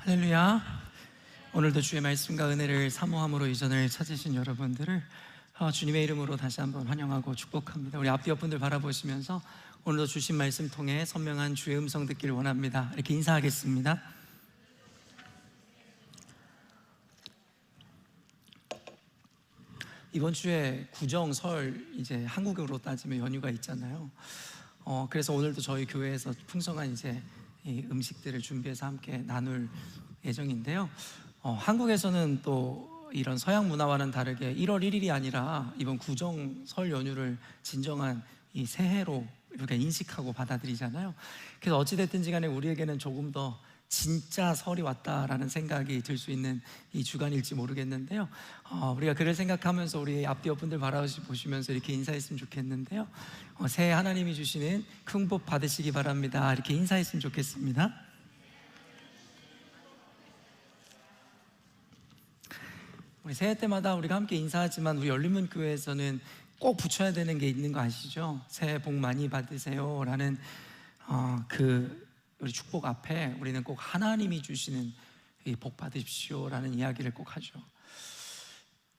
할렐루야. 오늘도 주의 말씀과 은혜를 사모함으로 이 전을 찾으신 여러분들을 주님의 이름으로 다시 한번 환영하고 축복합니다. 우리 앞뒤 옆분들 바라보시면서 오늘도 주신 말씀 통해 선명한 주의 음성 듣기를 원합니다. 이렇게 인사하겠습니다. 이번 주에 구정, 설 이제 한국으로 따지면 연휴가 있잖아요. 그래서 오늘도 저희 교회에서 풍성한 이제 이 음식들을 준비해서 함께 나눌 예정인데요. 한국에서는 또 이런 서양 문화와는 다르게 1월 1일이 아니라 이번 구정, 설 연휴를 진정한 이 새해로 이렇게 인식하고 받아들이잖아요. 그래서 어찌됐든지 간에 우리에게는 조금 더 진짜 설이 왔다라는 생각이 들 수 있는 이 주간일지 모르겠는데요. 우리가 그를 생각하면서 우리 앞뒤 옆분들 바라보시면서 이렇게 인사했으면 좋겠는데요. 새해 하나님이 주시는 큰 복 받으시기 바랍니다. 이렇게 인사했으면 좋겠습니다. 우리 새해 때마다 우리가 함께 인사하지만 우리 열린문교회에서는 꼭 붙여야 되는 게 있는 거 아시죠? 새해 복 많이 받으세요 라는 우리 축복 앞에 우리는 꼭 하나님이 주시는 이 복 받으십시오 라는 이야기를 꼭 하죠.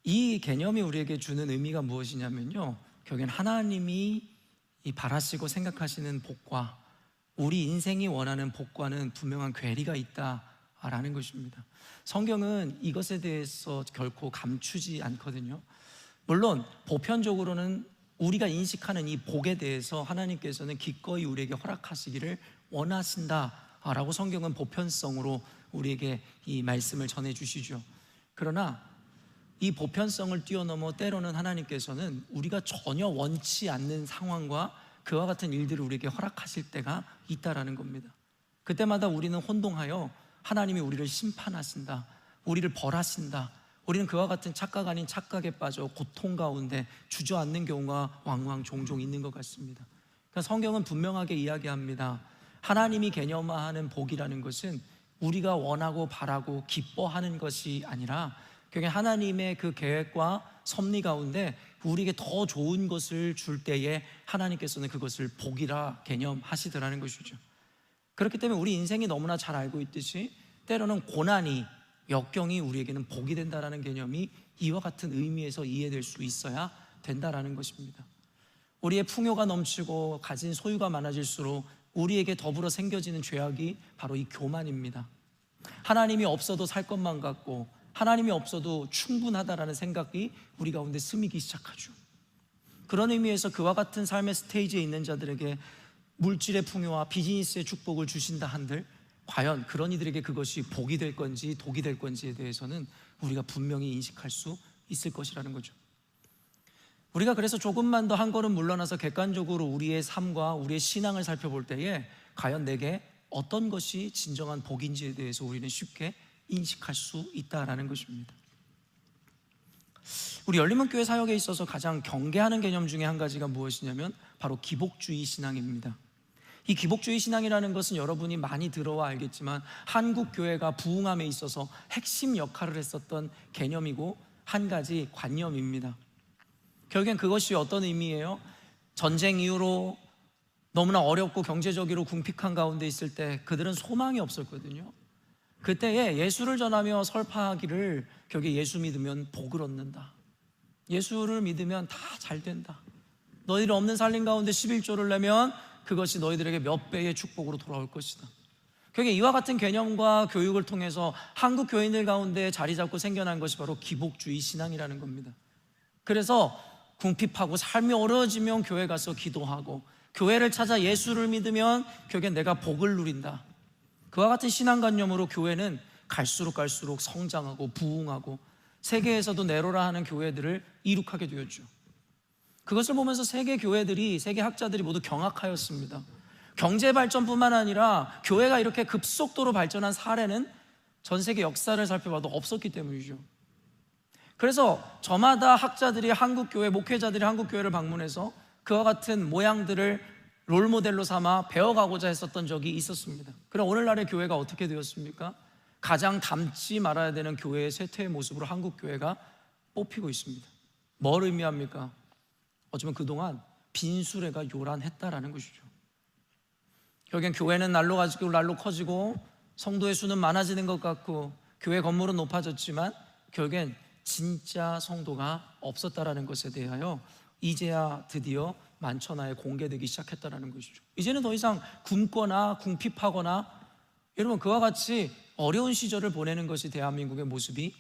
이 개념이 우리에게 주는 의미가 무엇이냐면요, 결국엔 하나님이 이 바라시고 생각하시는 복과 우리 인생이 원하는 복과는 분명한 괴리가 있다라는 것입니다. 성경은 이것에 대해서 결코 감추지 않거든요. 물론 보편적으로는 우리가 인식하는 이 복에 대해서 하나님께서는 기꺼이 우리에게 허락하시기를 원하신다라고 성경은 보편성으로 우리에게 이 말씀을 전해주시죠. 그러나 이 보편성을 뛰어넘어 때로는 하나님께서는 우리가 전혀 원치 않는 상황과 그와 같은 일들을 우리에게 허락하실 때가 있다라는 겁니다. 그때마다 우리는 혼동하여 하나님이 우리를 심판하신다, 우리를 벌하신다, 우리는 그와 같은 착각 아닌 착각에 빠져 고통 가운데 주저앉는 경우가 왕왕 종종 있는 것 같습니다. 그러니까 성경은 분명하게 이야기합니다. 하나님이 개념화하는 복이라는 것은 우리가 원하고 바라고 기뻐하는 것이 아니라 결국 하나님의 그 계획과 섭리 가운데 우리에게 더 좋은 것을 줄 때에 하나님께서는 그것을 복이라 개념하시더라는 것이죠. 그렇기 때문에 우리 인생이 너무나 잘 알고 있듯이 때로는 고난이, 역경이 우리에게는 복이 된다라는 개념이 이와 같은 의미에서 이해될 수 있어야 된다라는 것입니다. 우리의 풍요가 넘치고 가진 소유가 많아질수록 우리에게 더불어 생겨지는 죄악이 바로 이 교만입니다. 하나님이 없어도 살 것만 같고 하나님이 없어도 충분하다라는 생각이 우리 가운데 스미기 시작하죠. 그런 의미에서 그와 같은 삶의 스테이지에 있는 자들에게 물질의 풍요와 비즈니스의 축복을 주신다 한들 과연 그런 이들에게 그것이 복이 될 건지 독이 될 건지에 대해서는 우리가 분명히 인식할 수 있을 것이라는 거죠. 우리가 그래서 조금만 더 한 걸음 물러나서 객관적으로 우리의 삶과 우리의 신앙을 살펴볼 때에 과연 내게 어떤 것이 진정한 복인지에 대해서 우리는 쉽게 인식할 수 있다라는 것입니다. 우리 열린문교회 사역에 있어서 가장 경계하는 개념 중에 한 가지가 무엇이냐면 바로 기복주의 신앙입니다. 이 기복주의 신앙이라는 것은 여러분이 많이 들어와 알겠지만 한국 교회가 부흥함에 있어서 핵심 역할을 했었던 개념이고 한 가지 관념입니다. 결국엔 그것이 어떤 의미예요? 전쟁 이후로 너무나 어렵고 경제적으로 궁핍한 가운데 있을 때 그들은 소망이 없었거든요. 그때에 예수를 전하며 설파하기를 결국에 예수 믿으면 복을 얻는다, 예수를 믿으면 다 잘 된다, 너희들 없는 살림 가운데 11조를 내면 그것이 너희들에게 몇 배의 축복으로 돌아올 것이다. 결국에 이와 같은 개념과 교육을 통해서 한국 교인들 가운데 자리 잡고 생겨난 것이 바로 기복주의 신앙이라는 겁니다. 그래서 궁핍하고 삶이 어려워지면 교회 가서 기도하고 교회를 찾아 예수를 믿으면 결국엔 내가 복을 누린다, 그와 같은 신앙관념으로 교회는 갈수록 성장하고 부흥하고 세계에서도 네로라 하는 교회들을 이룩하게 되었죠. 그것을 보면서 세계 교회들이, 세계 학자들이 모두 경악하였습니다. 경제 발전뿐만 아니라 교회가 이렇게 급속도로 발전한 사례는 전 세계 역사를 살펴봐도 없었기 때문이죠. 그래서 저마다 학자들이 한국교회, 목회자들이 한국교회를 방문해서 그와 같은 모양들을 롤모델로 삼아 배워가고자 했었던 적이 있었습니다. 그럼 오늘날의 교회가 어떻게 되었습니까? 가장 닮지 말아야 되는 교회의 쇠퇴의 모습으로 한국교회가 뽑히고 있습니다. 뭘 의미합니까? 어쩌면 그동안 빈수레가 요란했다라는 것이죠. 결국엔 교회는 날로 가지고 날로 커지고 성도의 수는 많아지는 것 같고 교회 건물은 높아졌지만 결국엔 진짜 성도가 없었다라는 것에 대하여 이제야 드디어 만천하에 공개되기 시작했다는 것이죠. 이제는 더 이상 굶거나 궁핍하거나 여러분 그와 같이 어려운 시절을 보내는 것이 대한민국의 모습이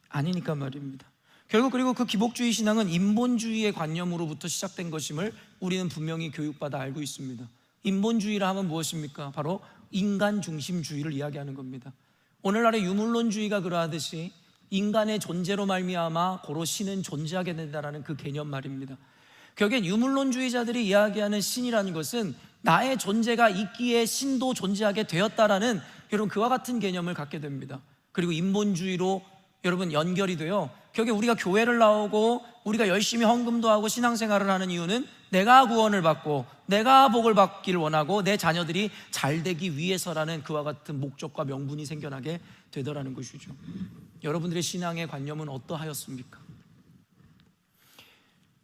아니니까 말입니다. 결국 그리고 그 기복주의 신앙은 인본주의의 관념으로부터 시작된 것임을 우리는 분명히 교육받아 알고 있습니다. 인본주의라 하면 무엇입니까? 바로 인간 중심주의를 이야기하는 겁니다. 오늘날의 유물론주의가 그러하듯이 인간의 존재로 말미암아 고로 신은 존재하게 된다는 그 개념 말입니다. 결국엔 유물론주의자들이 이야기하는 신이라는 것은 나의 존재가 있기에 신도 존재하게 되었다라는 여러분 그와 같은 개념을 갖게 됩니다. 그리고 인본주의로 여러분 연결이 돼요. 결국에 우리가 교회를 나오고 우리가 열심히 헌금도 하고 신앙생활을 하는 이유는 내가 구원을 받고 내가 복을 받기를 원하고 내 자녀들이 잘 되기 위해서라는 그와 같은 목적과 명분이 생겨나게 되더라는 것이죠. 여러분들의 신앙의 관념은 어떠하였습니까?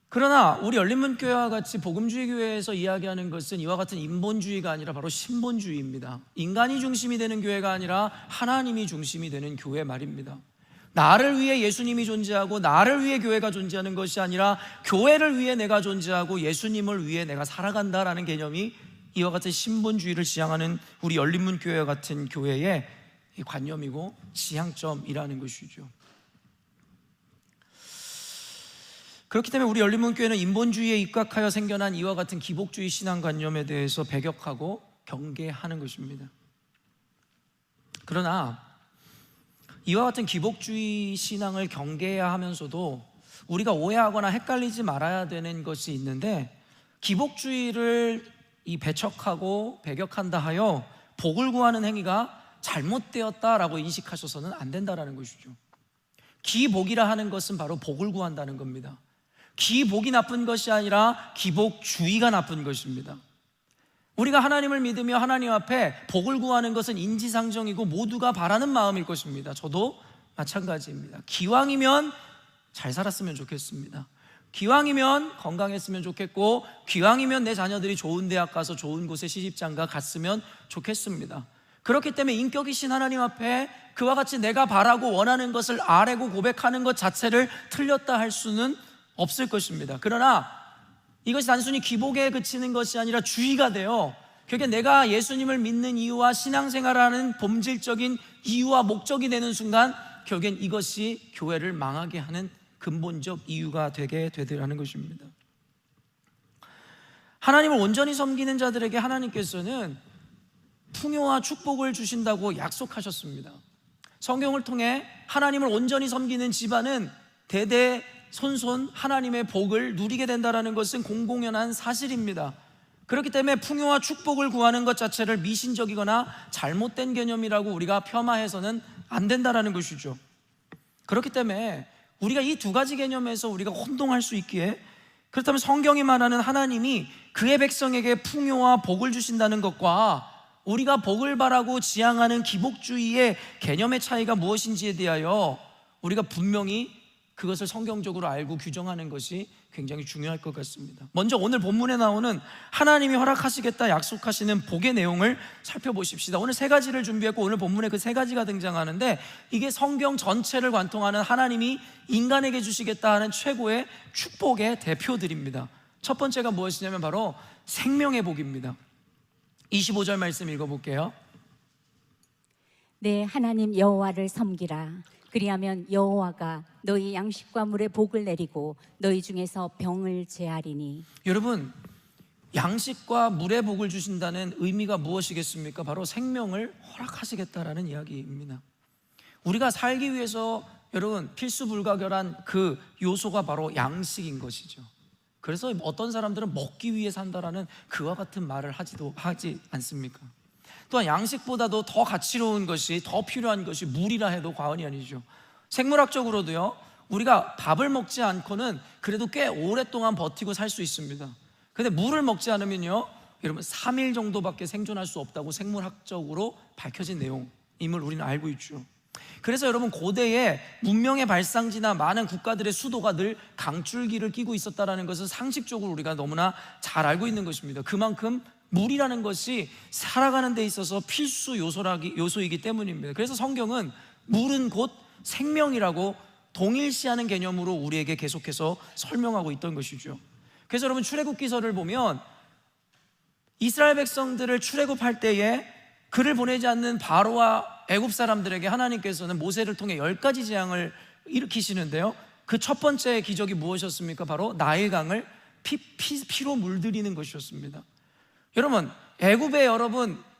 그러나 우리 열린문교회와 같이 복음주의 교회에서 이야기하는 것은 이와 같은 인본주의가 아니라 바로 신본주의입니다. 인간이 중심이 되는 교회가 아니라 하나님이 중심이 되는 교회 말입니다. 나를 위해 예수님이 존재하고 나를 위해 교회가 존재하는 것이 아니라 교회를 위해 내가 존재하고 예수님을 위해 내가 살아간다라는 개념이 이와 같은 신본주의를 지향하는 우리 열린문교회와 같은 교회의 관념이고 지향점이라는 것이죠. 그렇기 때문에 우리 열린문교회는 인본주의에 입각하여 생겨난 이와 같은 기복주의 신앙관념에 대해서 배격하고 경계하는 것입니다. 그러나 이와 같은 기복주의 신앙을 경계해야 하면서도 우리가 오해하거나 헷갈리지 말아야 되는 것이 있는데, 기복주의를 배척하고 배격한다 하여 복을 구하는 행위가 잘못되었다라고 인식하셔서는 안 된다라는 것이죠. 기복이라 하는 것은 바로 복을 구한다는 겁니다. 기복이 나쁜 것이 아니라 기복주의가 나쁜 것입니다. 우리가 하나님을 믿으며 하나님 앞에 복을 구하는 것은 인지상정이고 모두가 바라는 마음일 것입니다. 저도 마찬가지입니다. 기왕이면 잘 살았으면 좋겠습니다. 기왕이면 건강했으면 좋겠고, 기왕이면 내 자녀들이 좋은 대학 가서 좋은 곳에 시집장가 갔으면 좋겠습니다. 그렇기 때문에 인격이신 하나님 앞에 그와 같이 내가 바라고 원하는 것을 아뢰고 고백하는 것 자체를 틀렸다 할 수는 없을 것입니다. 그러나 이것이 단순히 기복에 그치는 것이 아니라 주의가 되어 결국에 내가 예수님을 믿는 이유와 신앙생활을 하는 본질적인 이유와 목적이 되는 순간 결국엔 이것이 교회를 망하게 하는 근본적 이유가 되게 되더라는 것입니다. 하나님을 온전히 섬기는 자들에게 하나님께서는 풍요와 축복을 주신다고 약속하셨습니다. 성경을 통해 하나님을 온전히 섬기는 집안은 대대 손손 하나님의 복을 누리게 된다는 것은 공공연한 사실입니다. 그렇기 때문에 풍요와 축복을 구하는 것 자체를 미신적이거나 잘못된 개념이라고 우리가 폄하해서는 안 된다는 것이죠. 그렇기 때문에 우리가 이 두 가지 개념에서 우리가 혼동할 수 있기에, 그렇다면 성경이 말하는 하나님이 그의 백성에게 풍요와 복을 주신다는 것과 우리가 복을 바라고 지향하는 기복주의의 개념의 차이가 무엇인지에 대하여 우리가 분명히 그것을 성경적으로 알고 규정하는 것이 굉장히 중요할 것 같습니다. 먼저 오늘 본문에 나오는 하나님이 허락하시겠다 약속하시는 복의 내용을 살펴보십시다. 오늘 세 가지를 준비했고 오늘 본문에 그 세 가지가 등장하는데, 이게 성경 전체를 관통하는 하나님이 인간에게 주시겠다 하는 최고의 축복의 대표들입니다. 첫 번째가 무엇이냐면 바로 생명의 복입니다. 25절 말씀 읽어볼게요. 내 하나님 여호와를 섬기라. 그리하면 여호와가 너희 양식과 물에 복을 내리고 너희 중에서 병을 제하리니. 여러분, 양식과 물의 복을 주신다는 의미가 무엇이겠습니까? 바로 생명을 허락하시겠다라는 이야기입니다. 우리가 살기 위해서 여러분 필수 불가결한 그 요소가 바로 양식인 것이죠. 그래서 어떤 사람들은 먹기 위해 산다라는 그와 같은 말을 하지 않습니까? 또한 양식보다도 더 가치로운 것이, 더 필요한 것이 물이라 해도 과언이 아니죠. 생물학적으로도요, 우리가 밥을 먹지 않고는 그래도 꽤 오랫동안 버티고 살 수 있습니다. 근데 물을 먹지 않으면요, 여러분 3일 정도밖에 생존할 수 없다고 생물학적으로 밝혀진 내용임을 우리는 알고 있죠. 그래서 여러분 고대에 문명의 발상지나 많은 국가들의 수도가 늘 강줄기를 끼고 있었다는 것은 상식적으로 우리가 너무나 잘 알고 있는 것입니다. 그만큼 물이라는 것이 살아가는 데 있어서 필수 요소이기 때문입니다. 그래서 성경은 물은 곧 생명이라고 동일시하는 개념으로 우리에게 계속해서 설명하고 있던 것이죠. 그래서 여러분, 출애굽기서를 보면 이스라엘 백성들을 출애굽할 때에 그를 보내지 않는 바로와 애굽 사람들에게 하나님께서는 모세를 통해 10가지 재앙을 일으키시는데요, 그 첫 번째 기적이 무엇이었습니까? 바로 나일강을 피로 물들이는 것이었습니다. 여러분, 애굽의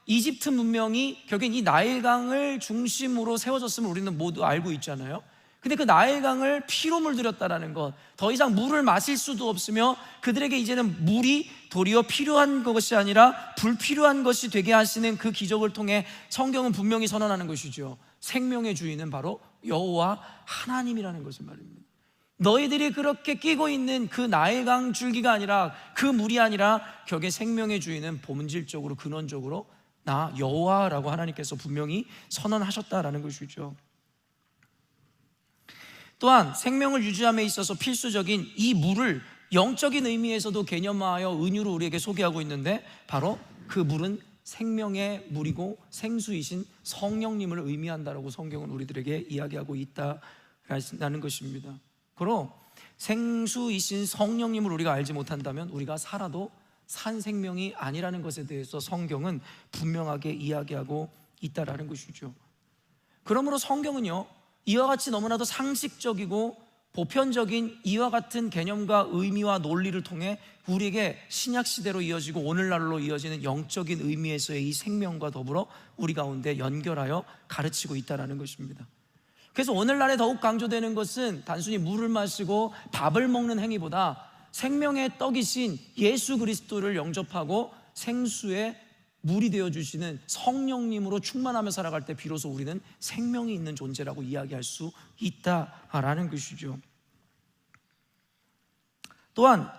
이집트 문명이 결국엔 이 나일강을 중심으로 세워졌음을 우리는 모두 알고 있잖아요. 근데 그 나일강을 피로 물들였다라는 것, 더 이상 물을 마실 수도 없으며 그들에게 이제는 물이 도리어 필요한 것이 아니라 불필요한 것이 되게 하시는 그 기적을 통해 성경은 분명히 선언하는 것이죠. 생명의 주인은 바로 여호와 하나님이라는 것을 말입니다. 너희들이 그렇게 끼고 있는 그 나일강 줄기가 아니라, 그 물이 아니라 결국에 생명의 주인은 본질적으로 근원적으로 나 여호와라고 하나님께서 분명히 선언하셨다라는 것이죠. 또한 생명을 유지함에 있어서 필수적인 이 물을 영적인 의미에서도 개념화하여 은유로 우리에게 소개하고 있는데, 바로 그 물은 생명의 물이고 생수이신 성령님을 의미한다라고 성경은 우리들에게 이야기하고 있다라는 것입니다. 그로 생수이신 성령님을 우리가 알지 못한다면 우리가 살아도 산 생명이 아니라는 것에 대해서 성경은 분명하게 이야기하고 있다라는 것이죠. 그러므로 성경은요, 이와 같이 너무나도 상식적이고 보편적인 이와 같은 개념과 의미와 논리를 통해 우리에게 신약시대로 이어지고 오늘날로 이어지는 영적인 의미에서의 이 생명과 더불어 우리 가운데 연결하여 가르치고 있다는 것입니다. 그래서 오늘날에 더욱 강조되는 것은 단순히 물을 마시고 밥을 먹는 행위보다 생명의 떡이신 예수 그리스도를 영접하고 생수의 물이 되어주시는 성령님으로 충만하며 살아갈 때 비로소 우리는 생명이 있는 존재라고 이야기할 수 있다라는 것이죠. 또한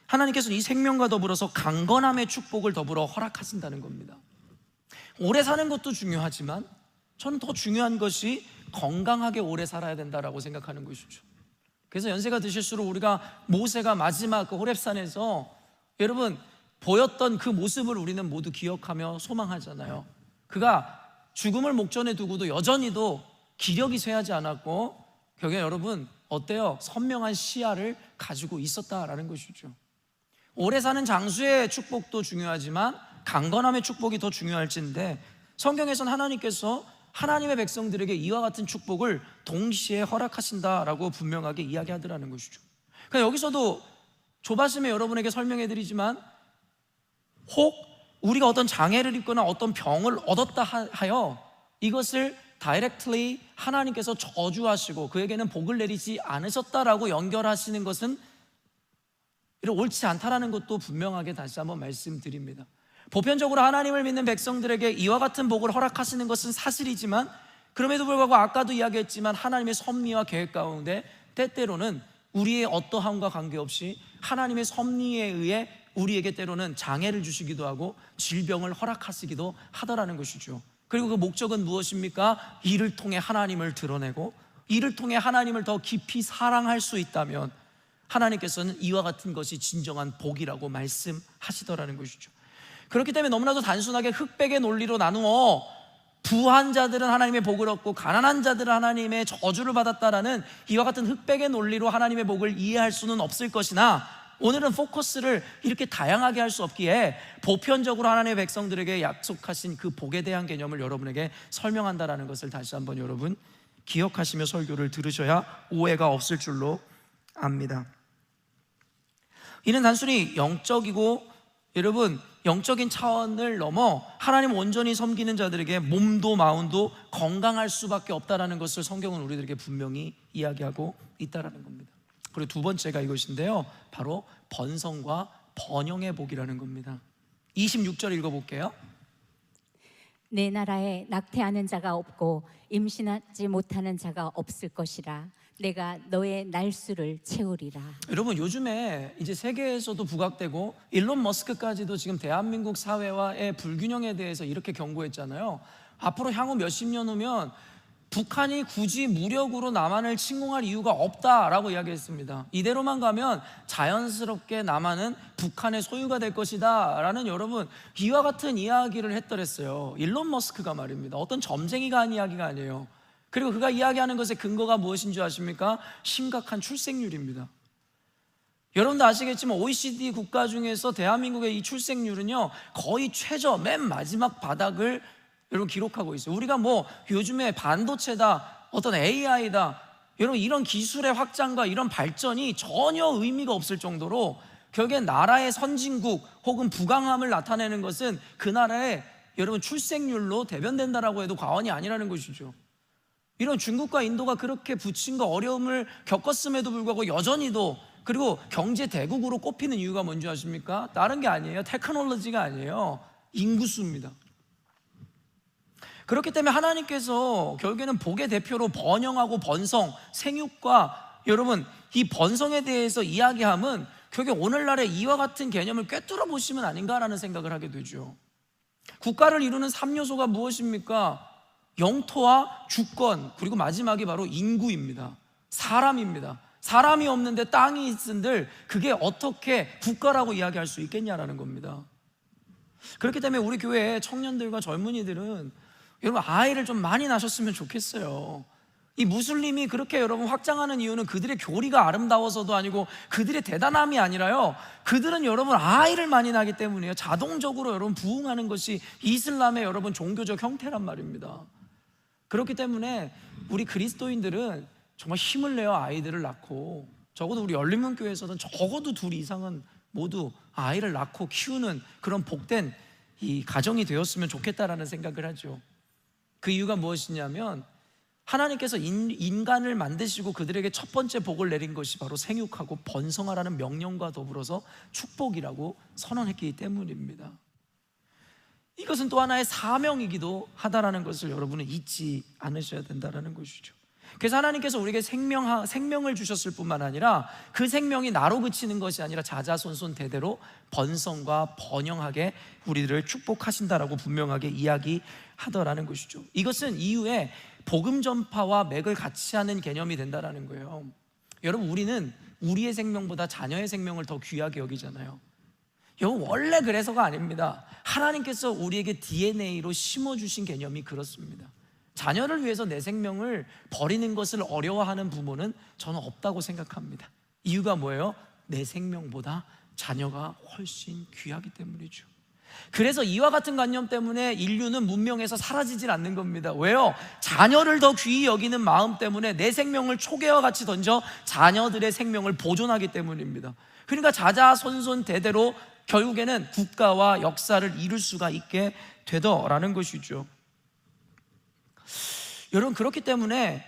하나님께서는 이 생명과 더불어서 강건함의 축복을 더불어 허락하신다는 겁니다. 오래 사는 것도 중요하지만 저는 더 중요한 것이 건강하게 오래 살아야 된다라고 생각하는 것이죠. 그래서 연세가 드실수록 우리가 모세가 마지막 그 호렙산에서 여러분 보였던 그 모습을 우리는 모두 기억하며 소망하잖아요. 그가 죽음을 목전에 두고도 여전히도 기력이 쇠하지 않았고 결국에 여러분 어때요? 선명한 시야를 가지고 있었다라는 것이죠. 오래 사는 장수의 축복도 중요하지만 강건함의 축복이 더 중요할진데, 성경에서는 하나님께서 하나님의 백성들에게 이와 같은 축복을 동시에 허락하신다라고 분명하게 이야기하더라는 것이죠. 그러니까 여기서도 조바심에 여러분에게 설명해드리지만, 혹 우리가 어떤 장애를 입거나 어떤 병을 얻었다 하여 이것을 directly 하나님께서 저주하시고 그에게는 복을 내리지 않으셨다라고 연결하시는 것은 옳지 않다라는 것도 분명하게 다시 한번 말씀드립니다. 보편적으로 하나님을 믿는 백성들에게 이와 같은 복을 허락하시는 것은 사실이지만, 그럼에도 불구하고 아까도 이야기했지만 하나님의 섭리와 계획 가운데 때때로는 우리의 어떠함과 관계없이 하나님의 섭리에 의해 우리에게 때로는 장애를 주시기도 하고 질병을 허락하시기도 하더라는 것이죠. 그리고 그 목적은 무엇입니까? 이를 통해 하나님을 드러내고 이를 통해 하나님을 더 깊이 사랑할 수 있다면 하나님께서는 이와 같은 것이 진정한 복이라고 말씀하시더라는 것이죠. 그렇기 때문에 너무나도 단순하게 흑백의 논리로 나누어 부한 자들은 하나님의 복을 얻고 가난한 자들은 하나님의 저주를 받았다라는 이와 같은 흑백의 논리로 하나님의 복을 이해할 수는 없을 것이나, 오늘은 포커스를 이렇게 다양하게 할 수 없기에 보편적으로 하나님의 백성들에게 약속하신 그 복에 대한 개념을 여러분에게 설명한다라는 것을 다시 한번 여러분 기억하시며 설교를 들으셔야 오해가 없을 줄로 압니다. 이는 단순히 영적이고 여러분 영적인 차원을 넘어 하나님 온전히 섬기는 자들에게 몸도 마음도 건강할 수밖에 없다라는 것을 성경은 우리들에게 분명히 이야기하고 있다라는 겁니다. 그리고 두 번째가 이것인데요, 바로 번성과 번영의 복이라는 겁니다. 26절 읽어볼게요. 내 나라에 낙태하는 자가 없고 임신하지 못하는 자가 없을 것이라. 내가 너의 날수를 채우리라. 여러분, 요즘에 이제 세계에서도 부각되고 일론 머스크까지도 지금 대한민국 사회와의 불균형에 대해서 이렇게 경고했잖아요. 앞으로 향후 몇십 년 후면 북한이 굳이 무력으로 남한을 침공할 이유가 없다라고 이야기했습니다. 이대로만 가면 자연스럽게 남한은 북한의 소유가 될 것이다 라는 여러분 이와 같은 이야기를 했더랬어요. 일론 머스크가 말입니다. 어떤 점쟁이가 한 이야기가 아니에요. 그리고 그가 이야기하는 것의 근거가 무엇인 줄 아십니까? 심각한 출생률입니다. 여러분도 아시겠지만 OECD 국가 중에서 대한민국의 이 출생률은요 거의 최저 맨 마지막 바닥을 여러분 기록하고 있어요. 우리가 뭐 요즘에 반도체다, 어떤 AI다, 여러분 이런 기술의 확장과 이런 발전이 전혀 의미가 없을 정도로 결국엔 나라의 선진국 혹은 부강함을 나타내는 것은 그 나라의 여러분 출생률로 대변된다라고 해도 과언이 아니라는 것이죠. 이런 중국과 인도가 그렇게 부침과 어려움을 겪었음에도 불구하고 여전히도 그리고 경제 대국으로 꼽히는 이유가 뭔지 아십니까? 다른 게 아니에요. 테크놀로지가 아니에요. 인구수입니다. 그렇기 때문에 하나님께서 결국에는 복의 대표로 번영하고 번성, 생육과 여러분 이 번성에 대해서 이야기함은 결국 오늘날의 이와 같은 개념을 꿰뚫어 보시면 아닌가라는 생각을 하게 되죠. 국가를 이루는 3요소가 무엇입니까? 영토와 주권, 그리고 마지막이 바로 인구입니다. 사람입니다. 사람이 없는데 땅이 있은들 그게 어떻게 국가라고 이야기할 수 있겠냐라는 겁니다. 그렇기 때문에 우리 교회 청년들과 젊은이들은 여러분 아이를 좀 많이 낳으셨으면 좋겠어요. 이 무슬림이 그렇게 여러분 확장하는 이유는 그들의 교리가 아름다워서도 아니고 그들의 대단함이 아니라요, 그들은 여러분 아이를 많이 낳기 때문이에요. 자동적으로 여러분 부흥하는 것이 이슬람의 여러분 종교적 형태란 말입니다. 그렇기 때문에 우리 그리스도인들은 정말 힘을 내어 아이들을 낳고, 적어도 우리 열린문교회에서는 적어도 2 이상은 모두 아이를 낳고 키우는 그런 복된 이 가정이 되었으면 좋겠다라는 생각을 하죠. 그 이유가 무엇이냐면 하나님께서 인간을 만드시고 그들에게 첫 번째 복을 내린 것이 바로 생육하고 번성하라는 명령과 더불어서 축복이라고 선언했기 때문입니다. 이것은 또 하나의 사명이기도 하다라는 것을 여러분은 잊지 않으셔야 된다는 것이죠. 그래서 하나님께서 우리에게 생명을 주셨을 뿐만 아니라 그 생명이 나로 그치는 것이 아니라 자자손손 대대로 번성과 번영하게 우리들을 축복하신다라고 분명하게 이야기하더라는 것이죠. 이것은 이후에 복음 전파와 맥을 같이 하는 개념이 된다는 거예요. 여러분 우리는 우리의 생명보다 자녀의 생명을 더 귀하게 여기잖아요. 여러분 원래 그래서가 아닙니다. 하나님께서 우리에게 DNA로 심어주신 개념이 그렇습니다. 자녀를 위해서 내 생명을 버리는 것을 어려워하는 부모는 저는 없다고 생각합니다. 이유가 뭐예요? 내 생명보다 자녀가 훨씬 귀하기 때문이죠. 그래서 이와 같은 관념 때문에 인류는 문명에서 사라지질 않는 겁니다. 왜요? 자녀를 더 귀히 여기는 마음 때문에 내 생명을 초계와 같이 던져 자녀들의 생명을 보존하기 때문입니다. 그러니까 자자손손 대대로 결국에는 국가와 역사를 이룰 수가 있게 되더라는 것이죠. 여러분 그렇기 때문에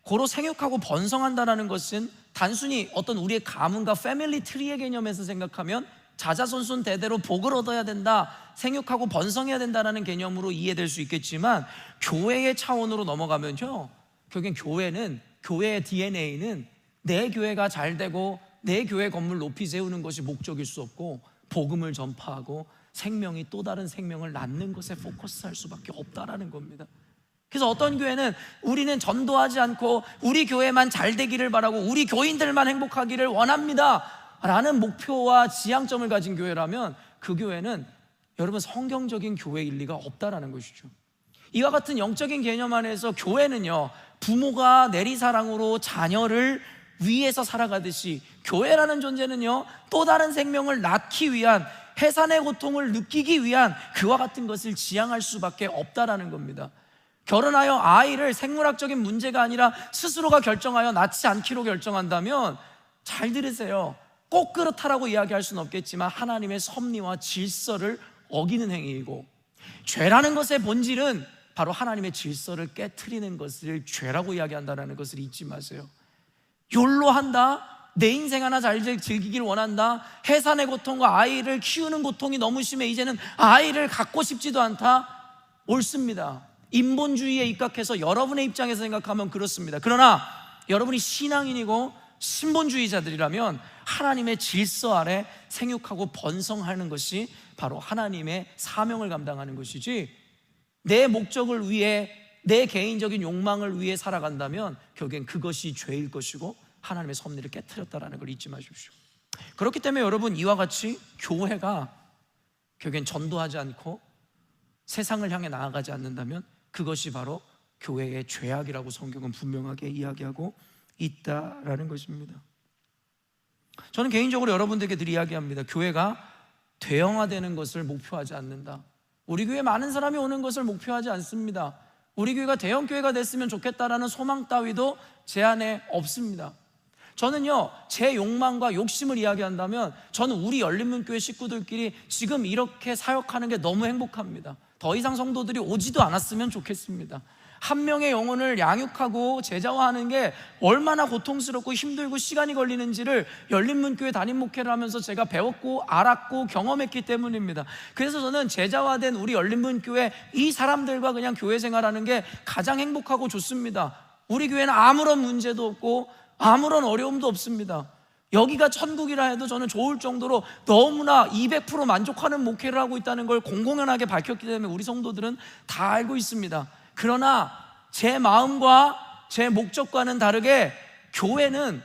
고로 생육하고 번성한다는 것은 단순히 어떤 우리의 가문과 패밀리 트리의 개념에서 생각하면 자자손손 대대로 복을 얻어야 된다, 생육하고 번성해야 된다는 개념으로 이해될 수 있겠지만 교회의 차원으로 넘어가면요, 결국엔 교회의 DNA는 내 교회가 잘 되고 내 교회 건물 높이 세우는 것이 목적일 수 없고 복음을 전파하고 생명이 또 다른 생명을 낳는 것에 포커스할 수밖에 없다라는 겁니다. 그래서 어떤 교회는 우리는 전도하지 않고 우리 교회만 잘 되기를 바라고 우리 교인들만 행복하기를 원합니다 라는 목표와 지향점을 가진 교회라면 그 교회는 여러분 성경적인 교회일 리가 없다라는 것이죠. 이와 같은 영적인 개념 안에서 교회는요, 부모가 내리사랑으로 자녀를 위해서 살아가듯이 교회라는 존재는요, 또 다른 생명을 낳기 위한, 해산의 고통을 느끼기 위한 그와 같은 것을 지향할 수밖에 없다라는 겁니다. 결혼하여 아이를 생물학적인 문제가 아니라 스스로가 결정하여 낳지 않기로 결정한다면, 잘 들으세요, 꼭 그렇다라고 이야기할 수는 없겠지만 하나님의 섭리와 질서를 어기는 행위이고, 죄라는 것의 본질은 바로 하나님의 질서를 깨트리는 것을 죄라고 이야기한다는 것을 잊지 마세요. 욜로한다, 내 인생 하나 잘 즐기길 원한다, 해산의 고통과 아이를 키우는 고통이 너무 심해 이제는 아이를 갖고 싶지도 않다, 옳습니다. 인본주의에 입각해서 여러분의 입장에서 생각하면 그렇습니다. 그러나 여러분이 신앙인이고 신본주의자들이라면 하나님의 질서 아래 생육하고 번성하는 것이 바로 하나님의 사명을 감당하는 것이지, 내 목적을 위해 내 개인적인 욕망을 위해 살아간다면 결국엔 그것이 죄일 것이고 하나님의 섭리를 깨트렸다는 걸 잊지 마십시오. 그렇기 때문에 여러분, 이와 같이 교회가 결국엔 전도하지 않고 세상을 향해 나아가지 않는다면 그것이 바로 교회의 죄악이라고 성경은 분명하게 이야기하고 있다라는 것입니다. 저는 개인적으로 여러분들에게 늘 이야기합니다. 교회가 대형화되는 것을 목표하지 않는다. 우리 교회에 많은 사람이 오는 것을 목표하지 않습니다. 우리 교회가 대형 교회가 됐으면 좋겠다라는 소망 따위도 제 안에 없습니다. 저는요, 제 욕망과 욕심을 이야기한다면 저는 우리 열린문교회 식구들끼리 지금 이렇게 사역하는 게 너무 행복합니다. 더 이상 성도들이 오지도 않았으면 좋겠습니다. 한 명의 영혼을 양육하고 제자화하는 게 얼마나 고통스럽고 힘들고 시간이 걸리는지를 열린문교회 담임 목회를 하면서 제가 배웠고 알았고 경험했기 때문입니다. 그래서 저는 제자화된 우리 열린문교회 이 사람들과 그냥 교회 생활하는 게 가장 행복하고 좋습니다. 우리 교회는 아무런 문제도 없고 아무런 어려움도 없습니다. 여기가 천국이라 해도 저는 좋을 정도로 너무나 200% 만족하는 목회를 하고 있다는 걸 공공연하게 밝혔기 때문에 우리 성도들은 다 알고 있습니다. 그러나 제 마음과 제 목적과는 다르게 교회는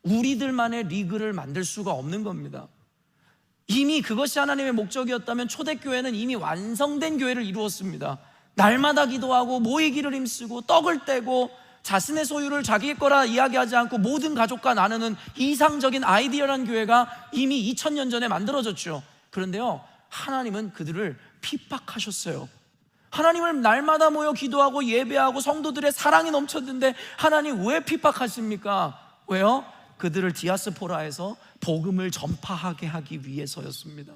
우리들만의 리그를 만들 수가 없는 겁니다. 이미 그것이 하나님의 목적이었다면 초대교회는 이미 완성된 교회를 이루었습니다. 날마다 기도하고 모이기를 힘쓰고 떡을 떼고 자신의 소유를 자기의 거라 이야기하지 않고 모든 가족과 나누는 이상적인 아이디어란 교회가 이미 2000년 전에 만들어졌죠. 그런데요, 하나님은 그들을 핍박하셨어요. 하나님을 날마다 모여 기도하고 예배하고 성도들의 사랑이 넘쳤는데 하나님 왜 핍박하십니까? 왜요? 그들을 디아스포라에서 복음을 전파하게 하기 위해서였습니다.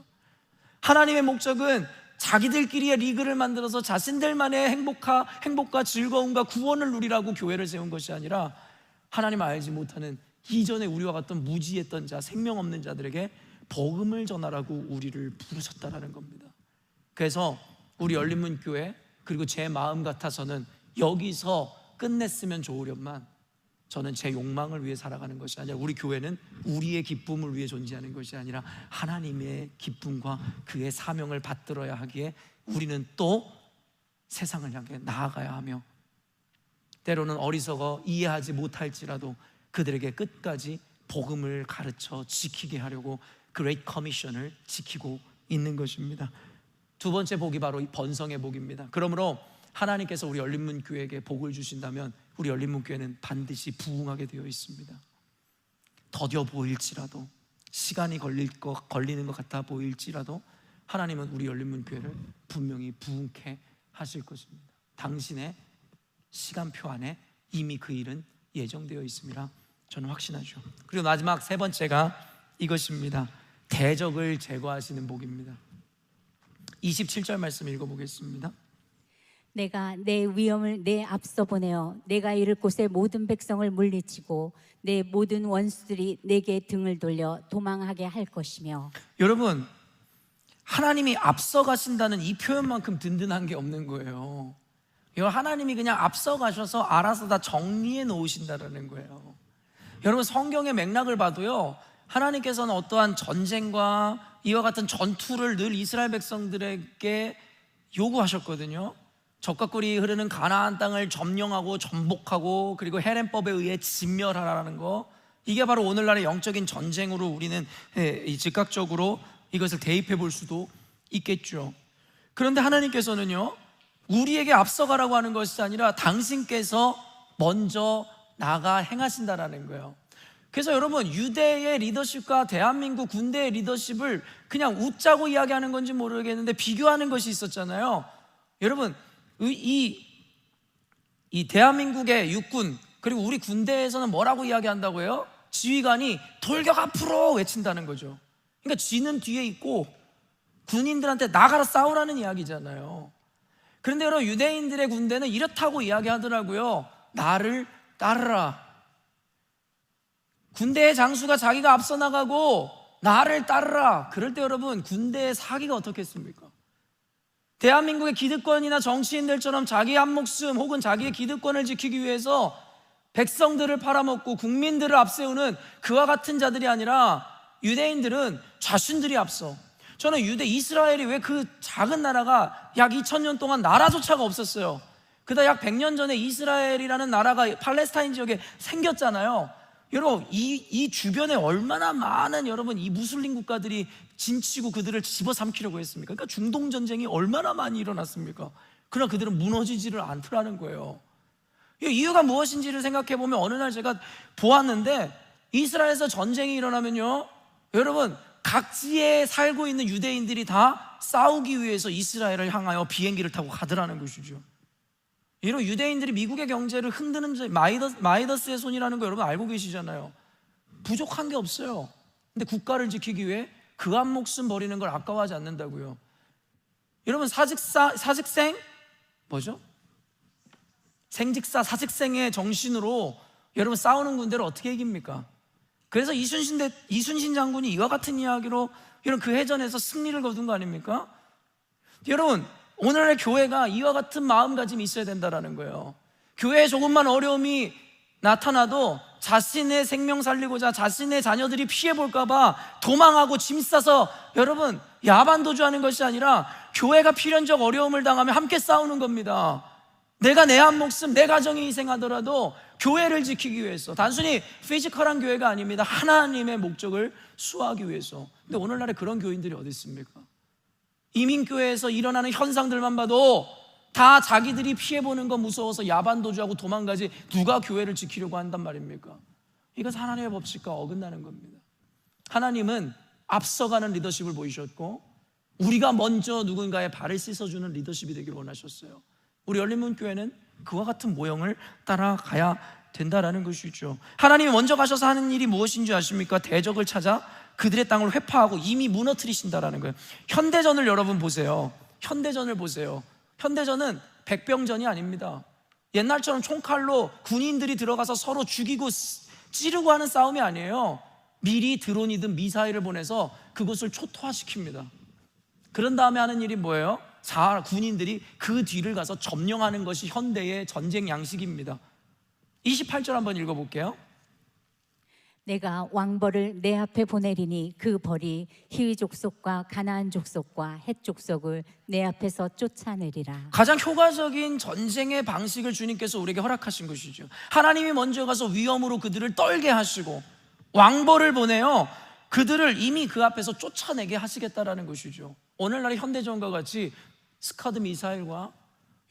하나님의 목적은 자기들끼리의 리그를 만들어서 자신들만의 행복과 즐거움과 구원을 누리라고 교회를 세운 것이 아니라 하나님을 알지 못하는 이전에 우리와 같던 무지했던 자, 생명 없는 자들에게 복음을 전하라고 우리를 부르셨다라는 겁니다. 그래서 우리 열린문교회, 그리고 제 마음 같아서는 여기서 끝냈으면 좋으련만 저는 제 욕망을 위해 살아가는 것이 아니라 우리 교회는 우리의 기쁨을 위해 존재하는 것이 아니라 하나님의 기쁨과 그의 사명을 받들어야 하기에 우리는 또 세상을 향해 나아가야 하며 때로는 어리석어 이해하지 못할지라도 그들에게 끝까지 복음을 가르쳐 지키게 하려고 그레이트 커미션을 지키고 있는 것입니다. 두 번째 복이 바로 이 번성의 복입니다. 그러므로 하나님께서 우리 열린문교회에게 복을 주신다면 우리 열린문교회는 반드시 부흥하게 되어 있습니다. 더뎌 보일지라도, 시간이 걸리는 것 같아 보일지라도 하나님은 우리 열린문교회를 분명히 부흥케 하실 것입니다. 당신의 시간표 안에 이미 그 일은 예정되어 있음이라 저는 확신하죠. 그리고 마지막 세 번째가 이것입니다. 대적을 제거하시는 복입니다. 27절 말씀 읽어보겠습니다. 내가 내 위엄을 내 앞서 보내어 내가 이를 곳의 모든 백성을 물리치고 내 모든 원수들이 내게 등을 돌려 도망하게 할 것이며. 여러분, 하나님이 앞서 가신다는 이 표현만큼 든든한 게 없는 거예요. 이거 하나님이 그냥 앞서 가셔서 알아서 다 정리해 놓으신다는 거예요. 여러분, 성경의 맥락을 봐도요, 하나님께서는 어떠한 전쟁과 이와 같은 전투를 늘 이스라엘 백성들에게 요구하셨거든요. 적과 꿀이 흐르는 가나안 땅을 점령하고 전복하고 그리고 헤렘법에 의해 진멸하라는 거, 이게 바로 오늘날의 영적인 전쟁으로 우리는 즉각적으로 이것을 대입해 볼 수도 있겠죠. 그런데 하나님께서는요, 우리에게 앞서가라고 하는 것이 아니라 당신께서 먼저 나가 행하신다라는 거예요. 그래서 여러분, 유대의 리더십과 대한민국 군대의 리더십을 그냥 웃자고 이야기하는 건지 모르겠는데 비교하는 것이 있었잖아요. 여러분, 이 대한민국의 육군 그리고 우리 군대에서는 뭐라고 이야기한다고 해요? 지휘관이 돌격 앞으로 외친다는 거죠. 그러니까 쥐는 뒤에 있고 군인들한테 나가라 싸우라는 이야기잖아요. 그런데 여러분, 유대인들의 군대는 이렇다고 이야기하더라고요. 나를 따르라. 군대의 장수가 자기가 앞서 나가고 나를 따르라. 그럴 때 여러분, 군대의 사기가 어떻겠습니까? 대한민국의 기득권이나 정치인들처럼 자기 한 목숨 혹은 자기의 기득권을 지키기 위해서 백성들을 팔아먹고 국민들을 앞세우는 그와 같은 자들이 아니라 유대인들은 자신들이 앞서. 저는 이스라엘이 왜 그 작은 나라가 약 2000년 동안 나라조차가 없었어요. 그다 약 100년 전에 이스라엘이라는 나라가 팔레스타인 지역에 생겼잖아요. 여러분 이 주변에 얼마나 많은 여러분 이 무슬림 국가들이 진치고 그들을 집어삼키려고 했습니까? 그러니까 중동 전쟁이 얼마나 많이 일어났습니까? 그러나 그들은 무너지지를 않더라는 거예요. 이유가 무엇인지를 생각해 보면 어느 날 제가 보았는데 이스라엘에서 전쟁이 일어나면요, 여러분 각지에 살고 있는 유대인들이 다 싸우기 위해서 이스라엘을 향하여 비행기를 타고 가더라는 것이죠. 이런 유대인들이 미국의 경제를 흔드는 마이더스의 손이라는 거 여러분 알고 계시잖아요. 부족한 게 없어요. 근데 국가를 지키기 위해 그 한 목숨 버리는 걸 아까워하지 않는다고요. 여러분 사직생 뭐죠? 생직사 사직생의 정신으로 여러분 싸우는 군대를 어떻게 이깁니까? 그래서 이순신 장군이 이와 같은 이야기로 이런 그 해전에서 승리를 거둔 거 아닙니까? 여러분 오늘날의 교회가 이와 같은 마음가짐이 있어야 된다는 거예요. 교회에 조금만 어려움이 나타나도 자신의 생명 살리고자 자신의 자녀들이 피해볼까 봐 도망하고 짐 싸서 여러분 야반도주하는 것이 아니라 교회가 필연적 어려움을 당하면 함께 싸우는 겁니다. 내가 내 한 목숨, 내 가정이 희생하더라도 교회를 지키기 위해서, 단순히 피지컬한 교회가 아닙니다. 하나님의 목적을 수호하기 위해서. 근데 오늘날에 그런 교인들이 어디 있습니까? 이민교회에서 일어나는 현상들만 봐도 다 자기들이 피해보는 거 무서워서 야반도주하고 도망가지 누가 교회를 지키려고 한단 말입니까? 이것은 하나님의 법칙과 어긋나는 겁니다. 하나님은 앞서가는 리더십을 보이셨고 우리가 먼저 누군가의 발을 씻어주는 리더십이 되길 원하셨어요. 우리 열린문교회는 그와 같은 모형을 따라가야 된다라는 것이죠. 하나님이 먼저 가셔서 하는 일이 무엇인지 아십니까? 대적을 찾아 그들의 땅을 회파하고 이미 무너뜨리신다라는 거예요. 현대전을 여러분 보세요. 현대전을 보세요. 현대전은 백병전이 아닙니다. 옛날처럼 총칼로 군인들이 들어가서 서로 죽이고 찌르고 하는 싸움이 아니에요. 미리 드론이든 미사일을 보내서 그곳을 초토화시킵니다. 그런 다음에 하는 일이 뭐예요? 군인들이 그 뒤를 가서 점령하는 것이 현대의 전쟁 양식입니다. 28절 한번 읽어볼게요. 내가 왕벌을 내 앞에 보내리니 그 벌이 히위 족속과 가나안 족속과 헷 족속을 내 앞에서 쫓아내리라. 가장 효과적인 전쟁의 방식을 주님께서 우리에게 허락하신 것이죠. 하나님이 먼저 가서 위험으로 그들을 떨게 하시고 왕벌을 보내요 그들을 이미 그 앞에서 쫓아내게 하시겠다라는 것이죠. 오늘날의 현대전과 같이 스카드 미사일과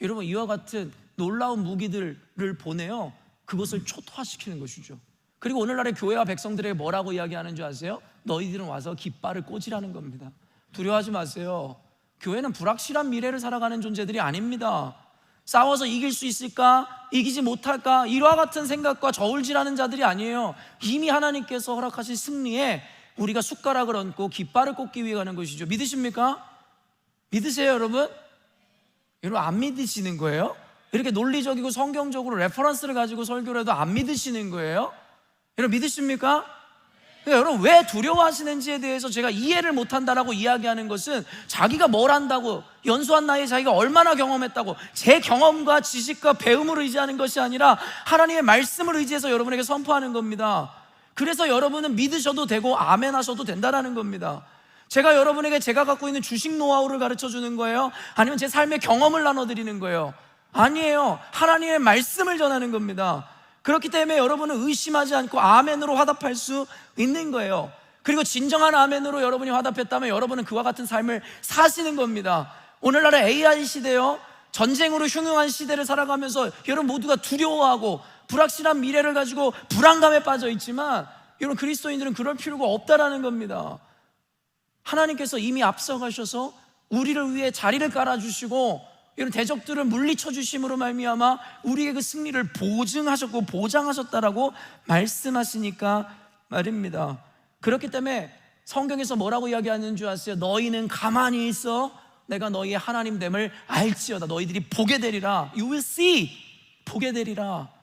여러분 이와 같은 놀라운 무기들을 보내요 그것을 초토화시키는 것이죠. 그리고 오늘날의 교회와 백성들에게 뭐라고 이야기하는 줄 아세요? 너희들은 와서 깃발을 꽂으라는 겁니다. 두려워하지 마세요. 교회는 불확실한 미래를 살아가는 존재들이 아닙니다. 싸워서 이길 수 있을까? 이기지 못할까? 이와 같은 생각과 저울질하는 자들이 아니에요. 이미 하나님께서 허락하신 승리에 우리가 숟가락을 얹고 깃발을 꽂기 위해 가는 것이죠. 믿으십니까? 믿으세요 여러분? 여러분 안 믿으시는 거예요? 이렇게 논리적이고 성경적으로 레퍼런스를 가지고 설교를 해도 안 믿으시는 거예요? 여러분 믿으십니까? 여러분 왜 두려워하시는지에 대해서 제가 이해를 못한다라고 이야기하는 것은 자기가 뭘 한다고, 연소한 나이에 자기가 얼마나 경험했다고 제 경험과 지식과 배움을 의지하는 것이 아니라 하나님의 말씀을 의지해서 여러분에게 선포하는 겁니다. 그래서 여러분은 믿으셔도 되고 아멘 하셔도 된다라는 겁니다. 제가 여러분에게 제가 갖고 있는 주식 노하우를 가르쳐 주는 거예요? 아니면 제 삶의 경험을 나눠드리는 거예요? 아니에요. 하나님의 말씀을 전하는 겁니다. 그렇기 때문에 여러분은 의심하지 않고 아멘으로 화답할 수 있는 거예요. 그리고 진정한 아멘으로 여러분이 화답했다면 여러분은 그와 같은 삶을 사시는 겁니다. 오늘날의 AI 시대요, 전쟁으로 흉흉한 시대를 살아가면서 여러분 모두가 두려워하고 불확실한 미래를 가지고 불안감에 빠져 있지만 여러분 그리스도인들은 그럴 필요가 없다라는 겁니다. 하나님께서 이미 앞서가셔서 우리를 위해 자리를 깔아주시고 이런 대적들을 물리쳐 주심으로 말미암아 우리의 그 승리를 보증하셨고 보장하셨다라고 말씀하시니까 말입니다. 그렇기 때문에 성경에서 뭐라고 이야기하는 줄 아세요? 너희는 가만히 있어 내가 너희의 하나님 됨을 알지어다. 너희들이 보게 되리라. You will see. 보게 되리라.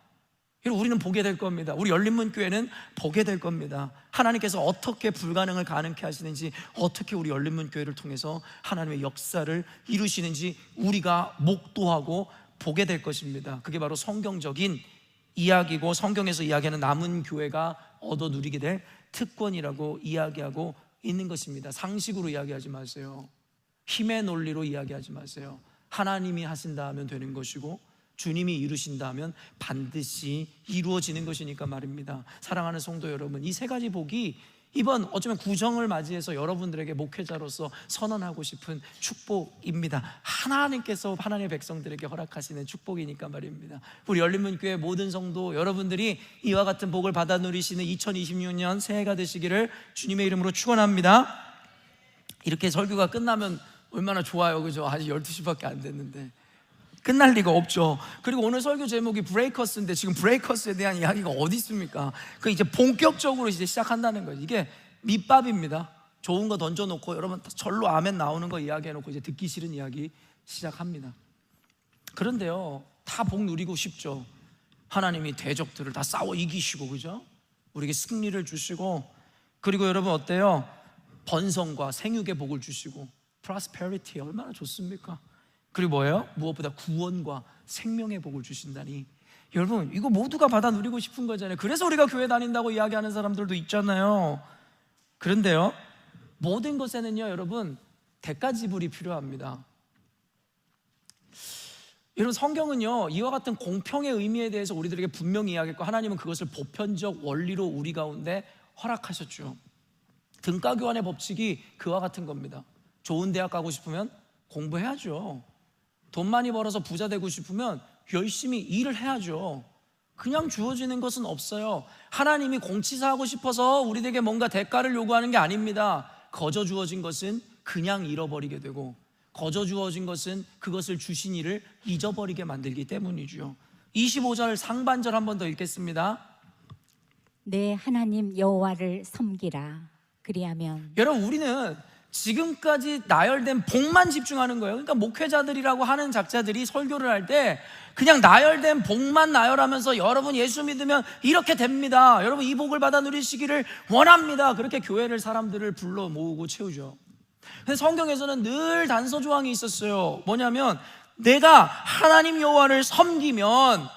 우리는 보게 될 겁니다. 우리 열린문교회는 보게 될 겁니다. 하나님께서 어떻게 불가능을 가능케 하시는지, 어떻게 우리 열린문교회를 통해서 하나님의 역사를 이루시는지 우리가 목도하고 보게 될 것입니다. 그게 바로 성경적인 이야기고 성경에서 이야기하는 남은 교회가 얻어 누리게 될 특권이라고 이야기하고 있는 것입니다. 상식으로 이야기하지 마세요. 힘의 논리로 이야기하지 마세요. 하나님이 하신다 하면 되는 것이고 주님이 이루신다면 반드시 이루어지는 것이니까 말입니다. 사랑하는 성도 여러분, 이 세 가지 복이 이번 어쩌면 구정을 맞이해서 여러분들에게 목회자로서 선언하고 싶은 축복입니다. 하나님께서 하나님의 백성들에게 허락하시는 축복이니까 말입니다. 우리 열린문교회 모든 성도 여러분들이 이와 같은 복을 받아 누리시는 2026년 새해가 되시기를 주님의 이름으로 축원합니다. 이렇게 설교가 끝나면 얼마나 좋아요, 그죠? 아직 12시밖에 안 됐는데 끝날 리가 없죠. 그리고 오늘 설교 제목이 브레이커스인데 지금 브레이커스에 대한 이야기가 어디 있습니까? 그 이제 본격적으로 이제 시작한다는 거예요. 이게 밑밥입니다. 좋은 거 던져놓고 여러분 절로 아멘 나오는 거 이야기해놓고 이제 듣기 싫은 이야기 시작합니다. 그런데요, 다 복 누리고 싶죠. 하나님이 대적들을 다 싸워 이기시고, 그죠? 우리에게 승리를 주시고, 그리고 여러분 어때요? 번성과 생육의 복을 주시고, 프로스페리티 얼마나 좋습니까? 그리고 뭐예요? 무엇보다 구원과 생명의 복을 주신다니. 여러분 이거 모두가 받아 누리고 싶은 거잖아요. 그래서 우리가 교회 다닌다고 이야기하는 사람들도 있잖아요. 그런데요, 모든 것에는요 여러분 대가 지불이 필요합니다. 여러분 성경은요 이와 같은 공평의 의미에 대해서 우리들에게 분명히 이야기했고, 하나님은 그것을 보편적 원리로 우리 가운데 허락하셨죠. 등가 교환의 법칙이 그와 같은 겁니다. 좋은 대학 가고 싶으면 공부해야죠. 돈 많이 벌어서 부자 되고 싶으면 열심히 일을 해야죠. 그냥 주어지는 것은 없어요. 하나님이 공치사하고 싶어서 우리에게 뭔가 대가를 요구하는 게 아닙니다. 거저 주어진 것은 그냥 잃어버리게 되고, 거저 주어진 것은 그것을 주신 이를 잊어버리게 만들기 때문이죠. 25절 상반절 한 번 더 읽겠습니다. 내 하나님 여호와를 섬기라. 그리하면. 여러분 우리는 지금까지 나열된 복만 집중하는 거예요. 그러니까 목회자들이라고 하는 작자들이 설교를 할 때 그냥 나열된 복만 나열하면서 여러분 예수 믿으면 이렇게 됩니다, 여러분 이 복을 받아 누리시기를 원합니다, 그렇게 교회를 사람들을 불러 모으고 채우죠. 근데 성경에서는 늘 단서 조항이 있었어요. 뭐냐면 내가 하나님 여호와를 섬기면,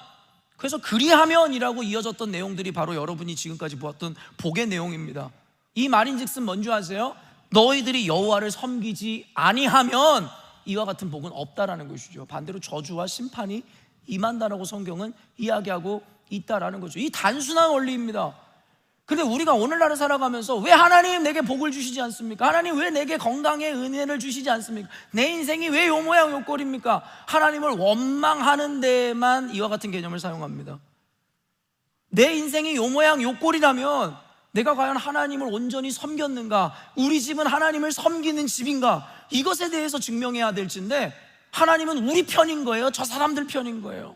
그래서 그리하면이라고 이어졌던 내용들이 바로 여러분이 지금까지 보았던 복의 내용입니다. 이 말인즉슨 뭔지 아세요? 너희들이 여호와를 섬기지 아니하면 이와 같은 복은 없다라는 것이죠. 반대로 저주와 심판이 임한다라고 성경은 이야기하고 있다라는 거죠. 이 단순한 원리입니다. 근데 우리가 오늘날을 살아가면서 왜 하나님 내게 복을 주시지 않습니까? 하나님 왜 내게 건강의 은혜를 주시지 않습니까? 내 인생이 왜 요 모양 요 꼴입니까? 하나님을 원망하는 데에만 이와 같은 개념을 사용합니다. 내 인생이 요 모양 요 꼴이라면 내가 과연 하나님을 온전히 섬겼는가? 우리 집은 하나님을 섬기는 집인가? 이것에 대해서 증명해야 될진데, 하나님은 우리 편인 거예요? 저 사람들 편인 거예요?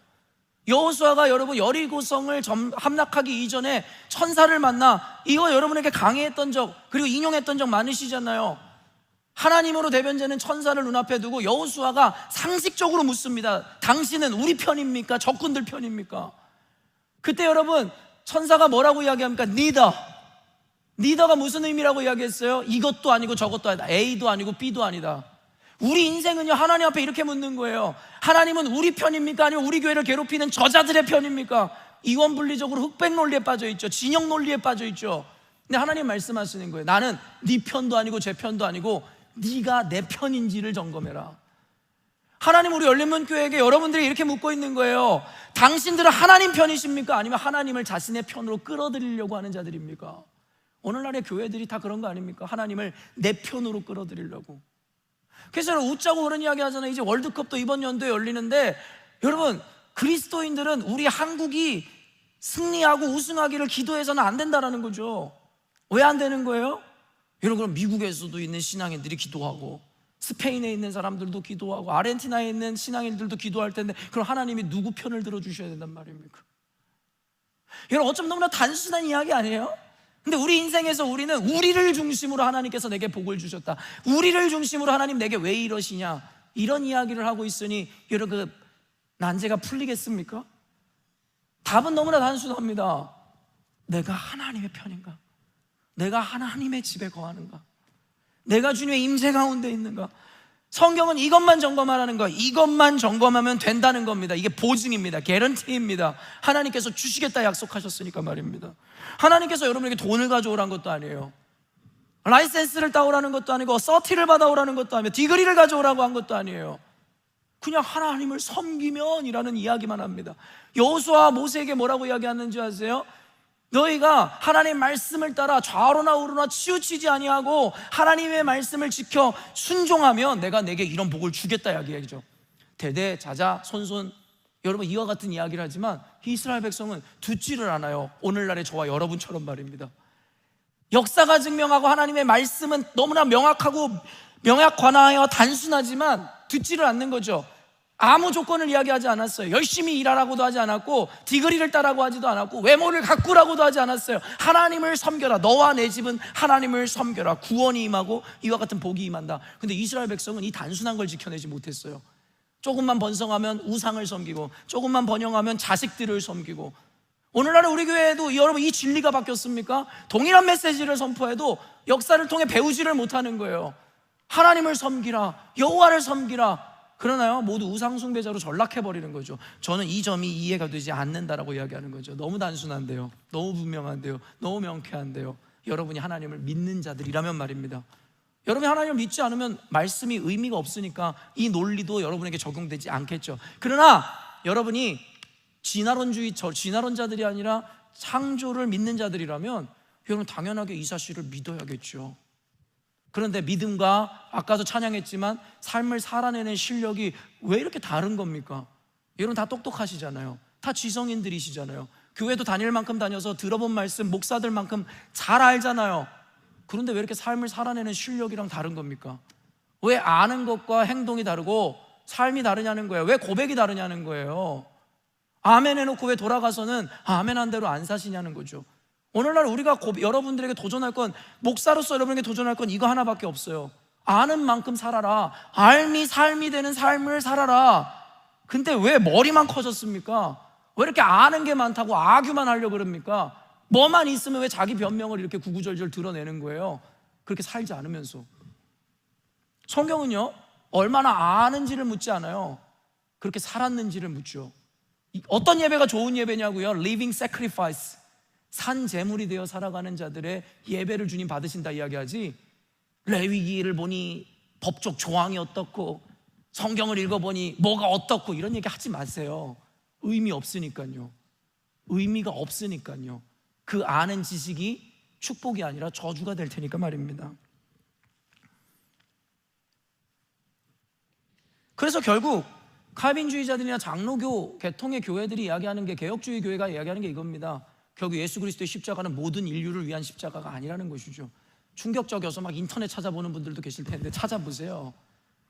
여호수아가 여러분 여리고성을 함락하기 이전에 천사를 만나 이거 여러분에게 강의했던 적, 그리고 인용했던 적 많으시잖아요. 하나님으로 대변되는 천사를 눈앞에 두고 여호수아가 상식적으로 묻습니다. 당신은 우리 편입니까? 적군들 편입니까? 그때 여러분 천사가 뭐라고 이야기합니까? 니더가 무슨 의미라고 이야기했어요? 이것도 아니고 저것도 아니다. A도 아니고 B도 아니다. 우리 인생은요 하나님 앞에 이렇게 묻는 거예요. 하나님은 우리 편입니까? 아니면 우리 교회를 괴롭히는 저자들의 편입니까? 이원분리적으로 흑백 논리에 빠져 있죠. 진영 논리에 빠져 있죠. 근데 하나님 말씀하시는 거예요. 나는 네 편도 아니고 제 편도 아니고 네가 내 편인지를 점검해라. 하나님 우리 열린문교회에게 여러분들이 이렇게 묻고 있는 거예요. 당신들은 하나님 편이십니까? 아니면 하나님을 자신의 편으로 끌어들이려고 하는 자들입니까? 오늘날의 교회들이 다 그런 거 아닙니까? 하나님을 내 편으로 끌어들이려고. 그래서 웃자고 그런 이야기 하잖아요. 이제 월드컵도 이번 연도에 열리는데, 여러분 그리스도인들은 우리 한국이 승리하고 우승하기를 기도해서는 안 된다라는 거죠. 왜 안 되는 거예요? 여러분 그럼 미국에서도 있는 신앙인들이 기도하고, 스페인에 있는 사람들도 기도하고, 아르헨티나에 있는 신앙인들도 기도할 텐데, 그럼 하나님이 누구 편을 들어주셔야 된단 말입니까? 여러분 어쩌면 너무나 단순한 이야기 아니에요? 근데 우리 인생에서 우리는 우리를 중심으로 하나님께서 내게 복을 주셨다, 우리를 중심으로 하나님 내게 왜 이러시냐, 이런 이야기를 하고 있으니 여러분 그 난제가 풀리겠습니까? 답은 너무나 단순합니다. 내가 하나님의 편인가? 내가 하나님의 집에 거하는가? 내가 주님의 임재 가운데 있는가? 성경은 이것만 점검하라는 거, 이것만 점검하면 된다는 겁니다. 이게 보증입니다. 개런티입니다. 하나님께서 주시겠다 약속하셨으니까 말입니다. 하나님께서 여러분에게 돈을 가져오라는 것도 아니에요. 라이센스를 따오라는 것도 아니고, 서티를 받아오라는 것도 아니고, 디그리를 가져오라고 한 것도 아니에요. 그냥 하나님을 섬기면이라는 이야기만 합니다. 여호수아 모세에게 뭐라고 이야기하는지 아세요? 너희가 하나님의 말씀을 따라 좌로나 우로나 치우치지 아니하고 하나님의 말씀을 지켜 순종하면 내가 내게 이런 복을 주겠다 이야기죠. 대대자자 손손, 여러분 이와 같은 이야기를 하지만 이스라엘 백성은 듣지를 않아요. 오늘날의 저와 여러분처럼 말입니다. 역사가 증명하고 하나님의 말씀은 너무나 명확하고 명확관하여 단순하지만 듣지를 않는 거죠. 아무 조건을 이야기하지 않았어요. 열심히 일하라고도 하지 않았고, 디그리를 따라고 하지도 않았고, 외모를 가꾸라고도 하지 않았어요. 하나님을 섬겨라. 너와 내 집은 하나님을 섬겨라. 구원이 임하고 이와 같은 복이 임한다. 근데 이스라엘 백성은 이 단순한 걸 지켜내지 못했어요. 조금만 번성하면 우상을 섬기고, 조금만 번영하면 자식들을 섬기고. 오늘날의 우리 교회에도 여러분 이 진리가 바뀌었습니까? 동일한 메시지를 선포해도 역사를 통해 배우지를 못하는 거예요. 하나님을 섬기라, 여호와를 섬기라. 그러나요? 모두 우상 숭배자로 전락해버리는 거죠. 저는 이 점이 이해가 되지 않는다라고 이야기하는 거죠. 너무 단순한데요, 너무 분명한데요, 너무 명쾌한데요. 여러분이 하나님을 믿는 자들이라면 말입니다. 여러분이 하나님을 믿지 않으면 말씀이 의미가 없으니까 이 논리도 여러분에게 적용되지 않겠죠. 그러나 여러분이 진화론자들이 아니라 창조를 믿는 자들이라면 여러분 당연하게 이 사실을 믿어야겠죠. 그런데 믿음과 아까도 찬양했지만 삶을 살아내는 실력이 왜 이렇게 다른 겁니까? 여러분 다 똑똑하시잖아요. 다 지성인들이시잖아요. 교회도 다닐 만큼 다녀서 들어본 말씀 목사들만큼 잘 알잖아요. 그런데 왜 이렇게 삶을 살아내는 실력이랑 다른 겁니까? 왜 아는 것과 행동이 다르고 삶이 다르냐는 거예요. 왜 고백이 다르냐는 거예요. 아멘 해놓고 왜 돌아가서는 아멘 한 대로 안 사시냐는 거죠. 오늘날 우리가 여러분들에게 도전할 건, 목사로서 여러분에게 도전할 건 이거 하나밖에 없어요. 아는 만큼 살아라. 알미 삶이 되는 삶을 살아라. 근데 왜 머리만 커졌습니까? 왜 이렇게 아는 게 많다고 아규만 하려고 그럽니까? 뭐만 있으면 왜 자기 변명을 이렇게 구구절절 드러내는 거예요? 그렇게 살지 않으면서. 성경은요, 얼마나 아는지를 묻지 않아요. 그렇게 살았는지를 묻죠. 어떤 예배가 좋은 예배냐고요? Living sacrifice, 산 제물이 되어 살아가는 자들의 예배를 주님 받으신다 이야기하지, 레위기를 보니 법적 조항이 어떻고 성경을 읽어보니 뭐가 어떻고 이런 얘기 하지 마세요. 의미 없으니까요. 의미가 없으니까요. 그 아는 지식이 축복이 아니라 저주가 될 테니까 말입니다. 그래서 결국 칼빈주의자들이나 장로교 계통의 교회들이 이야기하는 게, 개혁주의 교회가 이야기하는 게 이겁니다. 결국 예수 그리스도의 십자가는 모든 인류를 위한 십자가가 아니라는 것이죠. 충격적이어서 막 인터넷 찾아보는 분들도 계실 텐데 찾아보세요.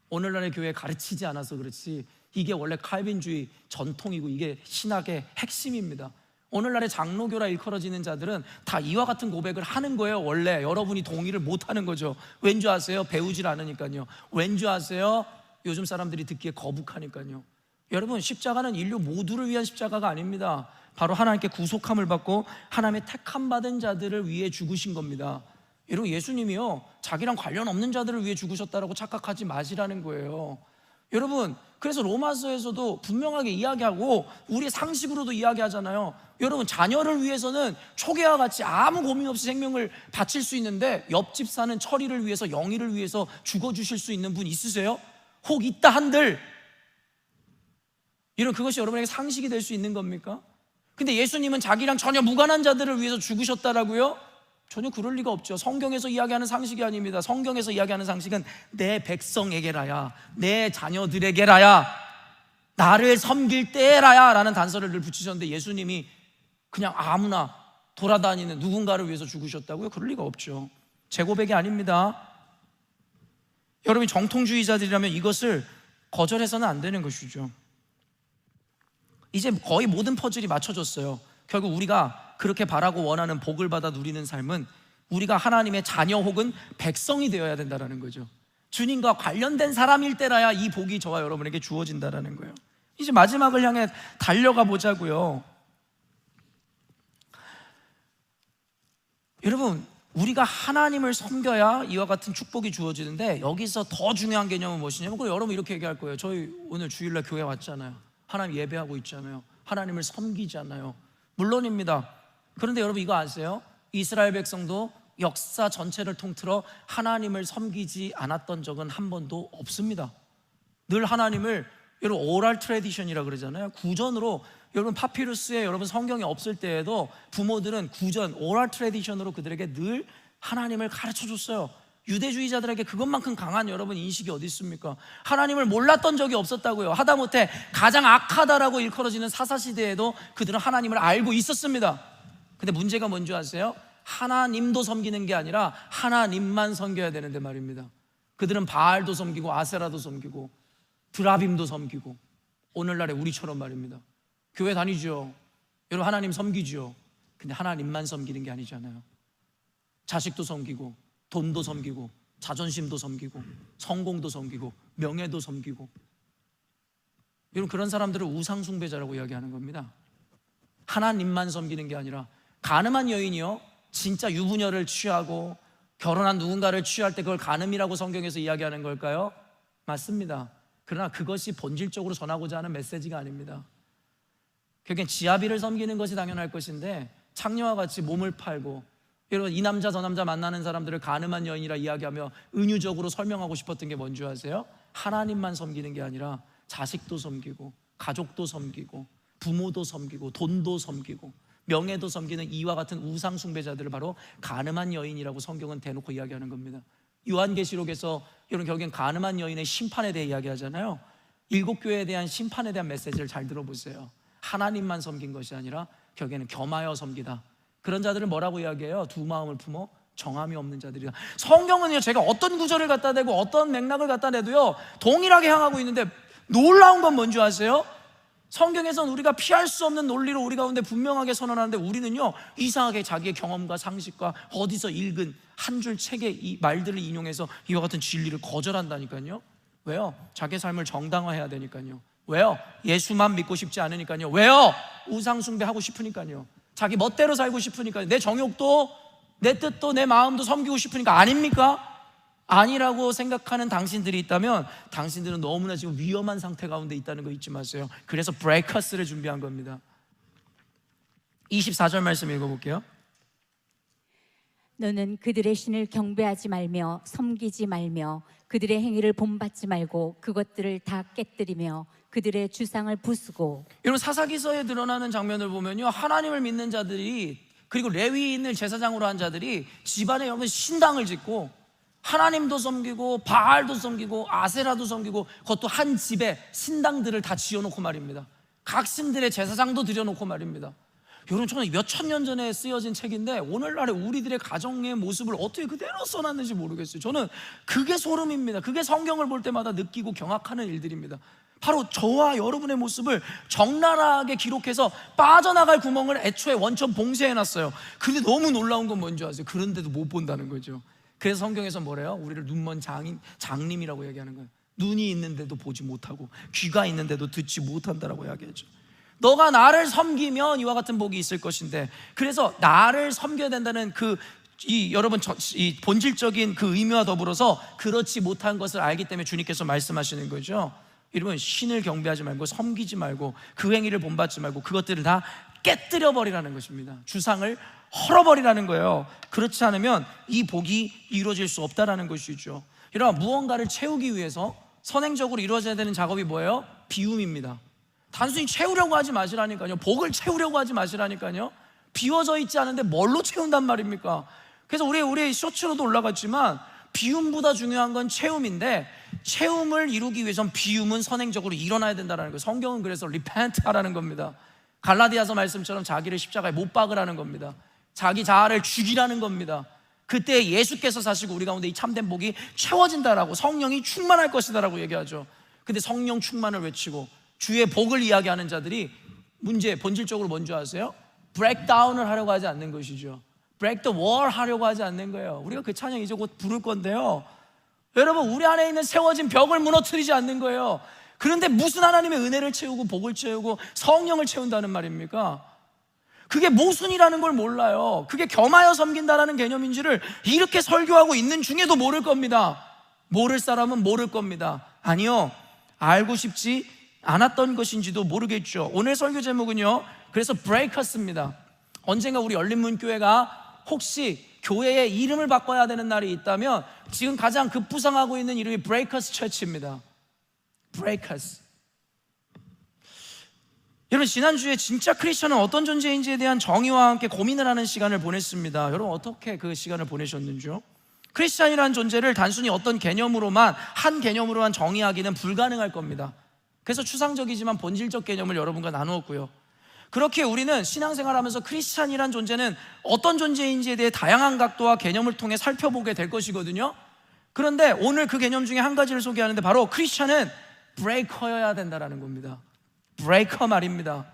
오늘날의 교회에 가르치지 않아서 그렇지 이게 원래 칼빈주의 전통이고 이게 신학의 핵심입니다. 오늘날의 장로교라 일컬어지는 자들은 다 이와 같은 고백을 하는 거예요. 원래 여러분이 동의를 못하는 거죠. 왠지 아세요? 배우질 않으니까요. 왠지 아세요? 요즘 사람들이 듣기에 거북하니까요. 여러분, 십자가는 인류 모두를 위한 십자가가 아닙니다. 바로 하나님께 구속함을 받고 하나님의 택함 받은 자들을 위해 죽으신 겁니다. 여러분, 예수님이요 자기랑 관련 없는 자들을 위해 죽으셨다라고 착각하지 마시라는 거예요. 여러분, 그래서 로마서에서도 분명하게 이야기하고 우리의 상식으로도 이야기하잖아요. 여러분, 자녀를 위해서는 초계와 같이 아무 고민 없이 생명을 바칠 수 있는데 옆집 사는 철이를 위해서, 영희를 위해서 죽어주실 수 있는 분 있으세요? 혹 있다 한들, 이런 그것이 여러분에게 상식이 될 수 있는 겁니까? 근데 예수님은 자기랑 전혀 무관한 자들을 위해서 죽으셨다라고요? 전혀 그럴 리가 없죠. 성경에서 이야기하는 상식이 아닙니다. 성경에서 이야기하는 상식은 내 백성에게라야, 내 자녀들에게라야, 나를 섬길 때라야 라는 단서를 늘 붙이셨는데, 예수님이 그냥 아무나 돌아다니는 누군가를 위해서 죽으셨다고요? 그럴 리가 없죠. 제 고백이 아닙니다. 여러분이 정통주의자들이라면 이것을 거절해서는 안 되는 것이죠. 이제 거의 모든 퍼즐이 맞춰졌어요. 결국 우리가 그렇게 바라고 원하는 복을 받아 누리는 삶은 우리가 하나님의 자녀 혹은 백성이 되어야 된다는 거죠. 주님과 관련된 사람일 때라야 이 복이 저와 여러분에게 주어진다는 거예요. 이제 마지막을 향해 달려가 보자고요. 여러분, 우리가 하나님을 섬겨야 이와 같은 축복이 주어지는데, 여기서 더 중요한 개념은 무엇이냐면, 그럼 여러분 이렇게 얘기할 거예요. 저희 오늘 주일날 교회 왔잖아요. 하나님 예배하고 있잖아요. 하나님을 섬기잖아요. 물론입니다. 그런데 여러분 이거 아세요? 이스라엘 백성도 역사 전체를 통틀어 하나님을 섬기지 않았던 적은 한 번도 없습니다. 늘 하나님을 여러분 오랄 트래디션이라 그러잖아요. 구전으로, 여러분 파피루스에 여러분 성경이 없을 때에도 부모들은 구전, 오랄 트래디션으로 그들에게 늘 하나님을 가르쳐 줬어요. 유대주의자들에게 그것만큼 강한 여러분 인식이 어디 있습니까? 하나님을 몰랐던 적이 없었다고요. 하다못해 가장 악하다라고 일컬어지는 사사시대에도 그들은 하나님을 알고 있었습니다. 근데 문제가 뭔지 아세요? 하나님도 섬기는 게 아니라 하나님만 섬겨야 되는데 말입니다. 그들은 바알도 섬기고 아세라도 섬기고 드라빔도 섬기고, 오늘날의 우리처럼 말입니다. 교회 다니죠. 여러분 하나님 섬기죠. 근데 하나님만 섬기는 게 아니잖아요. 자식도 섬기고, 돈도 섬기고, 자존심도 섬기고, 성공도 섬기고, 명예도 섬기고. 여러분 그런 사람들을 우상숭배자라고 이야기하는 겁니다. 하나님만 섬기는 게 아니라, 간음한 여인이요, 진짜 유부녀를 취하고 결혼한 누군가를 취할 때 그걸 간음이라고 성경에서 이야기하는 걸까요? 맞습니다. 그러나 그것이 본질적으로 전하고자 하는 메시지가 아닙니다. 결국엔 지아비를 섬기는 것이 당연할 것인데, 창녀와 같이 몸을 팔고, 여러분 이 남자 저 남자 만나는 사람들을 간음한 여인이라 이야기하며 은유적으로 설명하고 싶었던 게 뭔지 아세요? 하나님만 섬기는 게 아니라 자식도 섬기고, 가족도 섬기고, 부모도 섬기고, 돈도 섬기고, 명예도 섬기는 이와 같은 우상 숭배자들을 바로 간음한 여인이라고 성경은 대놓고 이야기하는 겁니다. 요한계시록에서 여러분 결국엔 간음한 여인의 심판에 대해 이야기하잖아요. 7교회에 대한 심판에 대한 메시지를 잘 들어보세요. 하나님만 섬긴 것이 아니라 결국에는 겸하여 섬기다. 그런 자들을 뭐라고 이야기해요? 두 마음을 품어 정함이 없는 자들이다. 성경은요, 제가 어떤 구절을 갖다 대고 어떤 맥락을 갖다 내도요 동일하게 향하고 있는데, 놀라운 건 뭔지 아세요? 성경에서는 우리가 피할 수 없는 논리로 우리 가운데 분명하게 선언하는데, 우리는요 이상하게 자기의 경험과 상식과 어디서 읽은 한 줄 책의 이 말들을 인용해서 이와 같은 진리를 거절한다니까요. 왜요? 자기 삶을 정당화해야 되니까요. 왜요? 예수만 믿고 싶지 않으니까요. 왜요? 우상숭배하고 싶으니까요. 자기 멋대로 살고 싶으니까요. 내 정욕도 내 뜻도 내 마음도 섬기고 싶으니까. 아닙니까? 아니라고 생각하는 당신들이 있다면 당신들은 너무나 지금 위험한 상태 가운데 있다는 거 잊지 마세요. 그래서 브레이커스를 준비한 겁니다. 24절 말씀 읽어볼게요. 너는 그들의 신을 경배하지 말며 섬기지 말며 그들의 행위를 본받지 말고 그것들을 다 깨뜨리며 그들의 주상을 부수고. 여러분 사사기서에 드러나는 장면을 보면요, 하나님을 믿는 자들이, 그리고 레위인을 제사장으로 한 자들이 집안에 여러분 신당을 짓고 하나님도 섬기고 바알도 섬기고 아세라도 섬기고, 그것도 한 집에 신당들을 다 지어놓고 말입니다. 각 신들의 제사장도 들여놓고 말입니다. 여러분 저는 몇천 년 전에 쓰여진 책인데 오늘날의 우리들의 가정의 모습을 어떻게 그대로 써놨는지 모르겠어요. 저는 그게 소름입니다. 그게 성경을 볼 때마다 느끼고 경악하는 일들입니다. 바로 저와 여러분의 모습을 적나라하게 기록해서 빠져나갈 구멍을 애초에 원천 봉쇄해놨어요. 근데 너무 놀라운 건 뭔지 아세요? 그런데도 못 본다는 거죠. 그래서 성경에서 뭐래요? 우리를 눈먼 장님이라고 얘기하는 거예요. 눈이 있는데도 보지 못하고 귀가 있는데도 듣지 못한다라고 이야기하죠. 너가 나를 섬기면 이와 같은 복이 있을 것인데, 그래서 나를 섬겨야 된다는 여러분 이 본질적인 그 의미와 더불어서 그렇지 못한 것을 알기 때문에 주님께서 말씀하시는 거죠. 여러분 신을 경배하지 말고 섬기지 말고 그 행위를 본받지 말고 그것들을 다 깨뜨려 버리라는 것입니다. 주상을 헐어버리라는 거예요. 그렇지 않으면 이 복이 이루어질 수 없다라는 것이죠. 여러분 무언가를 채우기 위해서 선행적으로 이루어져야 되는 작업이 뭐예요? 비움입니다. 단순히 채우려고 하지 마시라니까요. 복을 채우려고 하지 마시라니까요. 비워져 있지 않은데 뭘로 채운단 말입니까? 그래서 우리 쇼츠로도 올라갔지만 비움보다 중요한 건 채움인데, 채움을 이루기 위해선 비움은 선행적으로 일어나야 된다는 거예요. 성경은 그래서 repent 하라는 겁니다. 갈라디아서 말씀처럼 자기를 십자가에 못 박으라는 겁니다. 자기 자아를 죽이라는 겁니다. 그때 예수께서 사시고 우리 가운데 이 참된 복이 채워진다라고, 성령이 충만할 것이다라고 얘기하죠. 근데 성령 충만을 외치고 주의 복을 이야기하는 자들이 본질적으로 뭔지 아세요? 브레이크다운을 하려고 하지 않는 것이죠. 브레이크 더 월 하려고 하지 않는 거예요. 우리가 그 찬양 이제 곧 부를 건데요, 여러분 우리 안에 있는 세워진 벽을 무너뜨리지 않는 거예요. 그런데 무슨 하나님의 은혜를 채우고 복을 채우고 성령을 채운다는 말입니까? 그게 모순이라는 걸 몰라요. 그게 겸하여 섬긴다라는 개념인지를 이렇게 설교하고 있는 중에도 모를 겁니다. 모를 사람은 모를 겁니다. 아니요, 알고 싶지 않았던 것인지도 모르겠죠. 오늘 설교 제목은요, 그래서 브레이커스입니다. 언젠가 우리 열린문교회가 혹시 교회의 이름을 바꿔야 되는 날이 있다면 지금 가장 급부상하고 있는 이름이 브레이커스 처치입니다. 브레이커스. 여러분, 지난주에 진짜 크리스천은 어떤 존재인지에 대한 정의와 함께 고민을 하는 시간을 보냈습니다. 여러분, 어떻게 그 시간을 보내셨는지요? 크리스천이라는 존재를 단순히 어떤 개념으로만, 한 개념으로만 정의하기는 불가능할 겁니다. 그래서 추상적이지만 본질적 개념을 여러분과 나누었고요. 그렇게 우리는 신앙생활하면서 크리스찬이란 존재는 어떤 존재인지에 대해 다양한 각도와 개념을 통해 살펴보게 될 것이거든요. 그런데 오늘 그 개념 중에 한 가지를 소개하는데, 바로 크리스찬은 브레이커여야 된다는 겁니다. 브레이커 말입니다.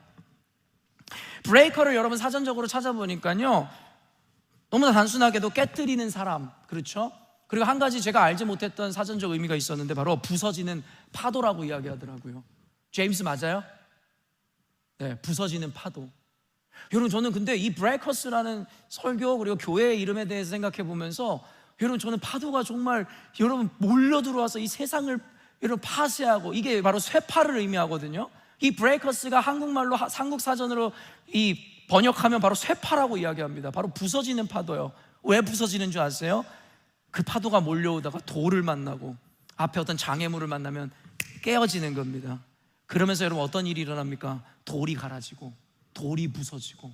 브레이커를 여러분 사전적으로 찾아보니까요, 너무나 단순하게도 깨트리는 사람, 그렇죠? 그리고 한 가지 제가 알지 못했던 사전적 의미가 있었는데, 바로 부서지는 파도라고 이야기하더라고요. 제임스 맞아요? 네, 부서지는 파도. 여러분, 저는 근데 이 브레이커스라는 설교 그리고 교회의 이름에 대해서 생각해 보면서, 여러분, 저는 파도가 정말 여러분 몰려 들어와서 이 세상을 여러분 파쇄하고, 이게 바로 쇠파를 의미하거든요. 이 브레이커스가 한국말로 한국 사전으로 이 번역하면 바로 쇠파라고 이야기합니다. 바로 부서지는 파도요. 왜 부서지는 줄 아세요? 그 파도가 몰려오다가 돌을 만나고 앞에 어떤 장애물을 만나면 깨어지는 겁니다. 그러면서 여러분 어떤 일이 일어납니까? 돌이 갈아지고 돌이 부서지고.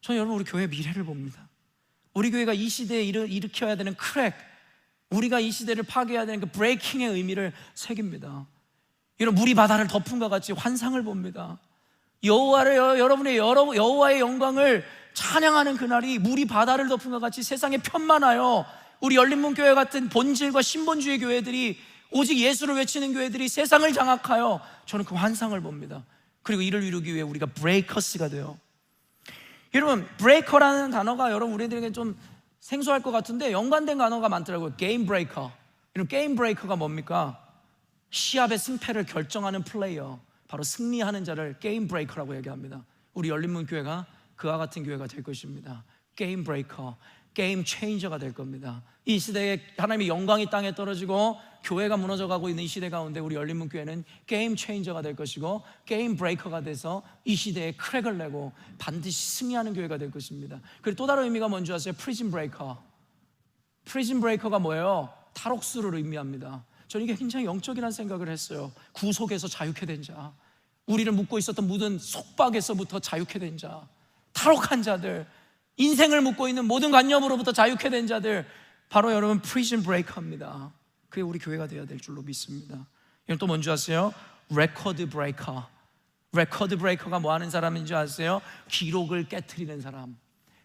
저는 여러분 우리 교회 미래를 봅니다. 우리 교회가 이 시대에 일으켜야 되는 크랙, 우리가 이 시대를 파괴해야 되는 그 브레이킹의 의미를 새깁니다. 이런 물이 바다를 덮은 것 같이 환상을 봅니다. 여호와의 영광을 찬양하는 그날이 물이 바다를 덮은 것 같이 세상에 편만하여 우리 열린문교회 같은 본질과 신본주의 교회들이, 오직 예수를 외치는 교회들이 세상을 장악하여, 저는 그 환상을 봅니다. 그리고 이를 이루기 위해 우리가 브레이커스가 돼요. 여러분, 브레이커라는 단어가 여러분 우리들에게 좀 생소할 것 같은데 연관된 단어가 많더라고요. 게임 브레이커. 여러분, 게임 브레이커가 뭡니까? 시합의 승패를 결정하는 플레이어, 바로 승리하는 자를 게임 브레이커라고 얘기합니다. 우리 열린문교회가 그와 같은 교회가 될 것입니다. 게임 브레이커, 게임 체인저가 될 겁니다. 이 시대에 하나님의 영광이 땅에 떨어지고 교회가 무너져가고 있는 이 시대 가운데 우리 열린문교회는 게임 체인저가 될 것이고 게임 브레이커가 돼서 이 시대에 크랙을 내고 반드시 승리하는 교회가 될 것입니다. 그리고 또 다른 의미가 뭔지 아세요? 프리즌 브레이커. 프리즌 브레이커가 뭐예요? 탈옥수를 의미합니다. 저는 이게 굉장히 영적이라는 생각을 했어요. 구속에서 자유케 된 자, 우리를 묶고 있었던 모든 속박에서부터 자유케 된 자, 탈옥한 자들, 인생을 묶고 있는 모든 관념으로부터 자유케 된 자들, 바로 여러분 프리즌 브레이커입니다. 그게 우리 교회가 되어야 될 줄로 믿습니다. 여러분 또 뭔지 아세요? 레코드 브레이커. 레코드 브레이커가 뭐 하는 사람인지 아세요? 기록을 깨트리는 사람.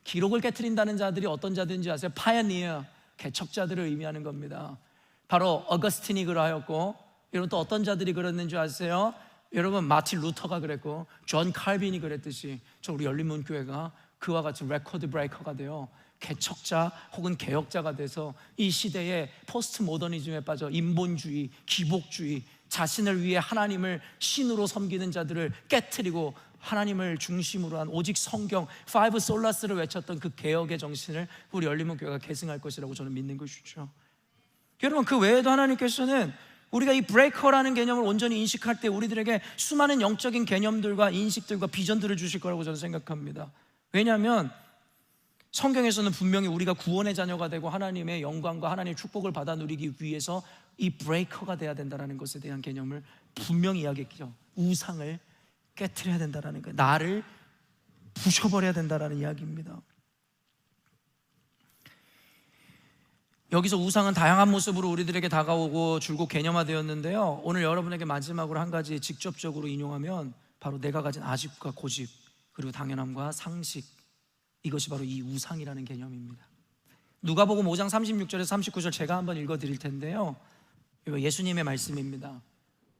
기록을 깨트린다는 자들이 어떤 자들인지 아세요? 파이어니어, 개척자들을 의미하는 겁니다. 바로 어거스틴이 그러하였고, 여러분 또 어떤 자들이 그랬는지 아세요? 여러분 마틴 루터가 그랬고 존 칼빈이 그랬듯이 저 우리 열린문교회가 그와 같이 레코드 브레이커가 되어 개척자 혹은 개혁자가 돼서 이 시대의 포스트 모더니즘에 빠져 인본주의, 기복주의, 자신을 위해 하나님을 신으로 섬기는 자들을 깨트리고 하나님을 중심으로 한 오직 성경, 파이브 솔라스를 외쳤던 그 개혁의 정신을 우리 열린문교회가 계승할 것이라고 저는 믿는 것이죠. 여러분, 그 외에도 하나님께서는 우리가 이 브레이커라는 개념을 온전히 인식할 때 우리들에게 수많은 영적인 개념들과 인식들과 비전들을 주실 거라고 저는 생각합니다. 왜냐하면 성경에서는 분명히 우리가 구원의 자녀가 되고 하나님의 영광과 하나님의 축복을 받아 누리기 위해서 이 브레이커가 돼야 된다는 것에 대한 개념을 분명히 이야기했죠. 우상을 깨트려야 된다는 거예요. 나를 부셔버려야 된다는 이야기입니다. 여기서 우상은 다양한 모습으로 우리들에게 다가오고 줄곧 개념화되었는데요, 오늘 여러분에게 마지막으로 한 가지 직접적으로 인용하면 바로 내가 가진 아집과 고집, 그리고 당연함과 상식, 이것이 바로 이 우상이라는 개념입니다. 누가복음 5장 36절에서 39절 제가 한번 읽어드릴 텐데요, 이거 예수님의 말씀입니다.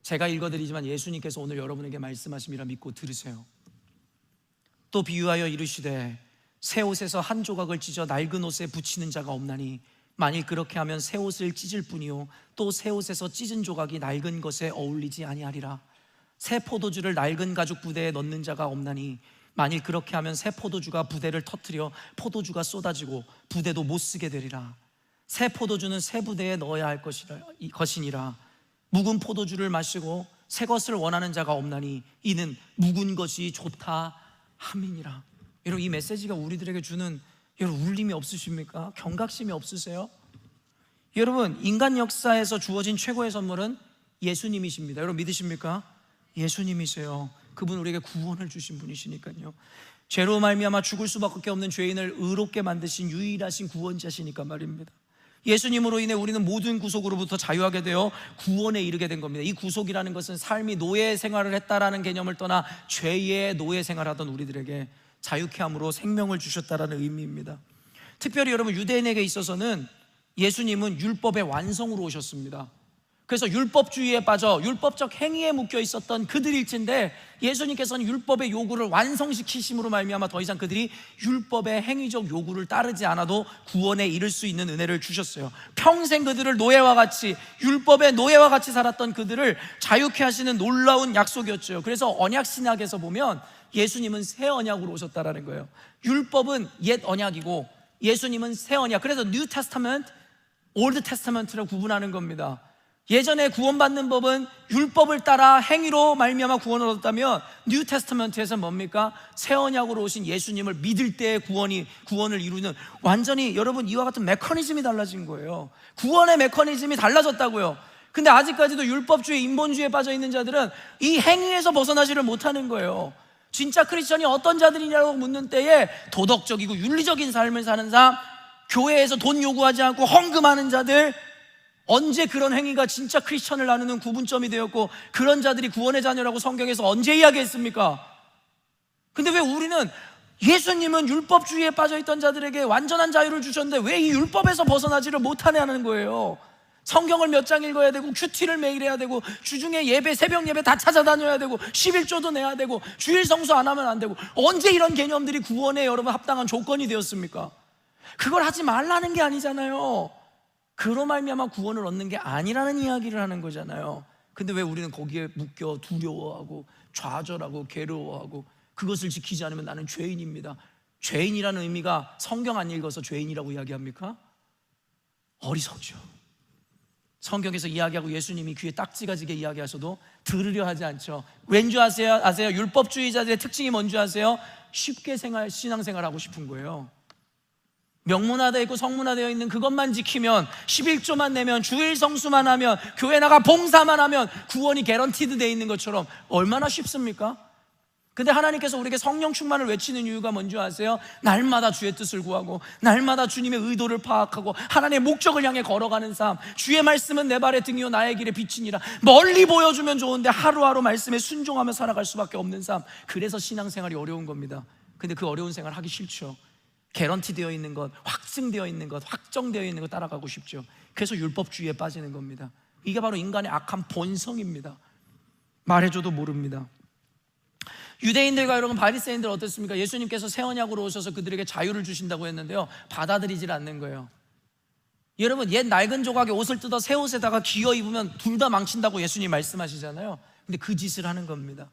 제가 읽어드리지만 예수님께서 오늘 여러분에게 말씀하심이라 믿고 들으세요. 또 비유하여 이르시되 새 옷에서 한 조각을 찢어 낡은 옷에 붙이는 자가 없나니 만일 그렇게 하면 새 옷을 찢을 뿐이요 또 새 옷에서 찢은 조각이 낡은 것에 어울리지 아니하리라. 새 포도주를 낡은 가죽 부대에 넣는 자가 없나니 만일 그렇게 하면 새 포도주가 부대를 터뜨려 포도주가 쏟아지고 부대도 못 쓰게 되리라. 새 포도주는 새 부대에 넣어야 할 것이니라. 묵은 포도주를 마시고 새 것을 원하는 자가 없나니 이는 묵은 것이 좋다 함이니라. 여러분, 이 메시지가 우리들에게 주는 여러분 울림이 없으십니까? 경각심이 없으세요? 여러분, 인간 역사에서 주어진 최고의 선물은 예수님이십니다. 여러분 믿으십니까? 예수님이세요. 그분 우리에게 구원을 주신 분이시니까요. 죄로 말미암아 죽을 수밖에 없는 죄인을 의롭게 만드신 유일하신 구원자시니까 말입니다. 예수님으로 인해 우리는 모든 구속으로부터 자유하게 되어 구원에 이르게 된 겁니다. 이 구속이라는 것은 삶이 노예 생활을 했다라는 개념을 떠나 죄의 노예 생활하던 우리들에게 자유케 함으로 생명을 주셨다라는 의미입니다. 특별히 여러분, 유대인에게 있어서는 예수님은 율법의 완성으로 오셨습니다. 그래서 율법주의에 빠져 율법적 행위에 묶여 있었던 그들일진데, 예수님께서는 율법의 요구를 완성시키심으로 말미암아 더 이상 그들이 율법의 행위적 요구를 따르지 않아도 구원에 이를 수 있는 은혜를 주셨어요. 평생 그들을 노예와 같이, 율법의 노예와 같이 살았던 그들을 자유케 하시는 놀라운 약속이었죠. 그래서 언약 신약에서 보면 예수님은 새 언약으로 오셨다라는 거예요. 율법은 옛 언약이고 예수님은 새 언약. 그래서 New Testament, Old Testament라고 구분하는 겁니다. 예전에 구원받는 법은 율법을 따라 행위로 말미암아 구원을 얻었다면, 뉴 테스터먼트에서 뭡니까? 새 언약으로 오신 예수님을 믿을 때의 구원을 이루는, 완전히 여러분 이와 같은 메커니즘이 달라진 거예요. 구원의 메커니즘이 달라졌다고요. 근데 아직까지도 율법주의, 인본주의에 빠져 있는 자들은 이 행위에서 벗어나지를 못하는 거예요. 진짜 크리스천이 어떤 자들이냐고 묻는 때에 도덕적이고 윤리적인 삶을 사는 사람, 교회에서 돈 요구하지 않고 헌금하는 자들, 언제 그런 행위가 진짜 크리스천을 나누는 구분점이 되었고, 그런 자들이 구원의 자녀라고 성경에서 언제 이야기했습니까? 근데 왜 우리는 예수님은 율법주의에 빠져있던 자들에게 완전한 자유를 주셨는데 왜 이 율법에서 벗어나지를 못하냐는 거예요. 성경을 몇 장 읽어야 되고, 큐티를 매일 해야 되고, 주중에 예배, 새벽 예배 다 찾아다녀야 되고, 11조도 내야 되고, 주일 성수 안 하면 안 되고, 언제 이런 개념들이 구원에 여러분 합당한 조건이 되었습니까? 그걸 하지 말라는 게 아니잖아요. 그로 말미암아 구원을 얻는 게 아니라는 이야기를 하는 거잖아요. 근데 왜 우리는 거기에 묶여 두려워하고 좌절하고 괴로워하고, 그것을 지키지 않으면 나는 죄인입니다. 죄인이라는 의미가 성경 안 읽어서 죄인이라고 이야기합니까? 어리석죠. 성경에서 이야기하고 예수님이 귀에 딱지가 지게 이야기하셔도 들으려 하지 않죠. 왠지 아세요? 율법주의자들의 특징이 뭔지 아세요? 쉽게 신앙생활하고 싶은 거예요. 명문화되어 있고 성문화되어 있는 그것만 지키면, 11조만 내면, 주일 성수만 하면, 교회 나가 봉사만 하면 구원이 개런티드 되어 있는 것처럼 얼마나 쉽습니까? 근데 하나님께서 우리에게 성령 충만을 외치는 이유가 뭔지 아세요? 날마다 주의 뜻을 구하고, 날마다 주님의 의도를 파악하고, 하나님의 목적을 향해 걸어가는 삶. 주의 말씀은 내 발의 등이요 나의 길의 빛이니라. 멀리 보여주면 좋은데 하루하루 말씀에 순종하며 살아갈 수밖에 없는 삶. 그래서 신앙생활이 어려운 겁니다. 근데 그 어려운 생활 하기 싫죠. 개런티 되어 있는 것, 확증되어 있는 것, 확정되어 있는 것 따라가고 싶죠. 그래서 율법주의에 빠지는 겁니다. 이게 바로 인간의 악한 본성입니다. 말해줘도 모릅니다. 유대인들과 여러분 바리새인들 어땠습니까? 예수님께서 새 언약으로 오셔서 그들에게 자유를 주신다고 했는데요, 받아들이질 않는 거예요. 여러분, 옛 낡은 조각에 옷을 뜯어 새 옷에다가 기어 입으면 둘 다 망친다고 예수님 말씀하시잖아요. 근데 그 짓을 하는 겁니다.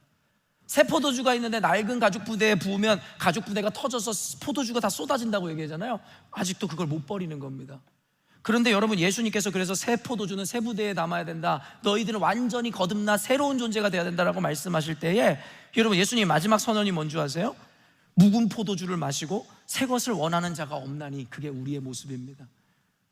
새 포도주가 있는데 낡은 가죽 부대에 부으면 가죽 부대가 터져서 포도주가 다 쏟아진다고 얘기하잖아요. 아직도 그걸 못 버리는 겁니다. 그런데 여러분, 예수님께서 그래서 새 포도주는 새 부대에 남아야 된다, 너희들은 완전히 거듭나 새로운 존재가 되어야 된다라고 말씀하실 때에, 여러분 예수님 마지막 선언이 뭔지 아세요? 묵은 포도주를 마시고 새 것을 원하는 자가 없나니. 그게 우리의 모습입니다.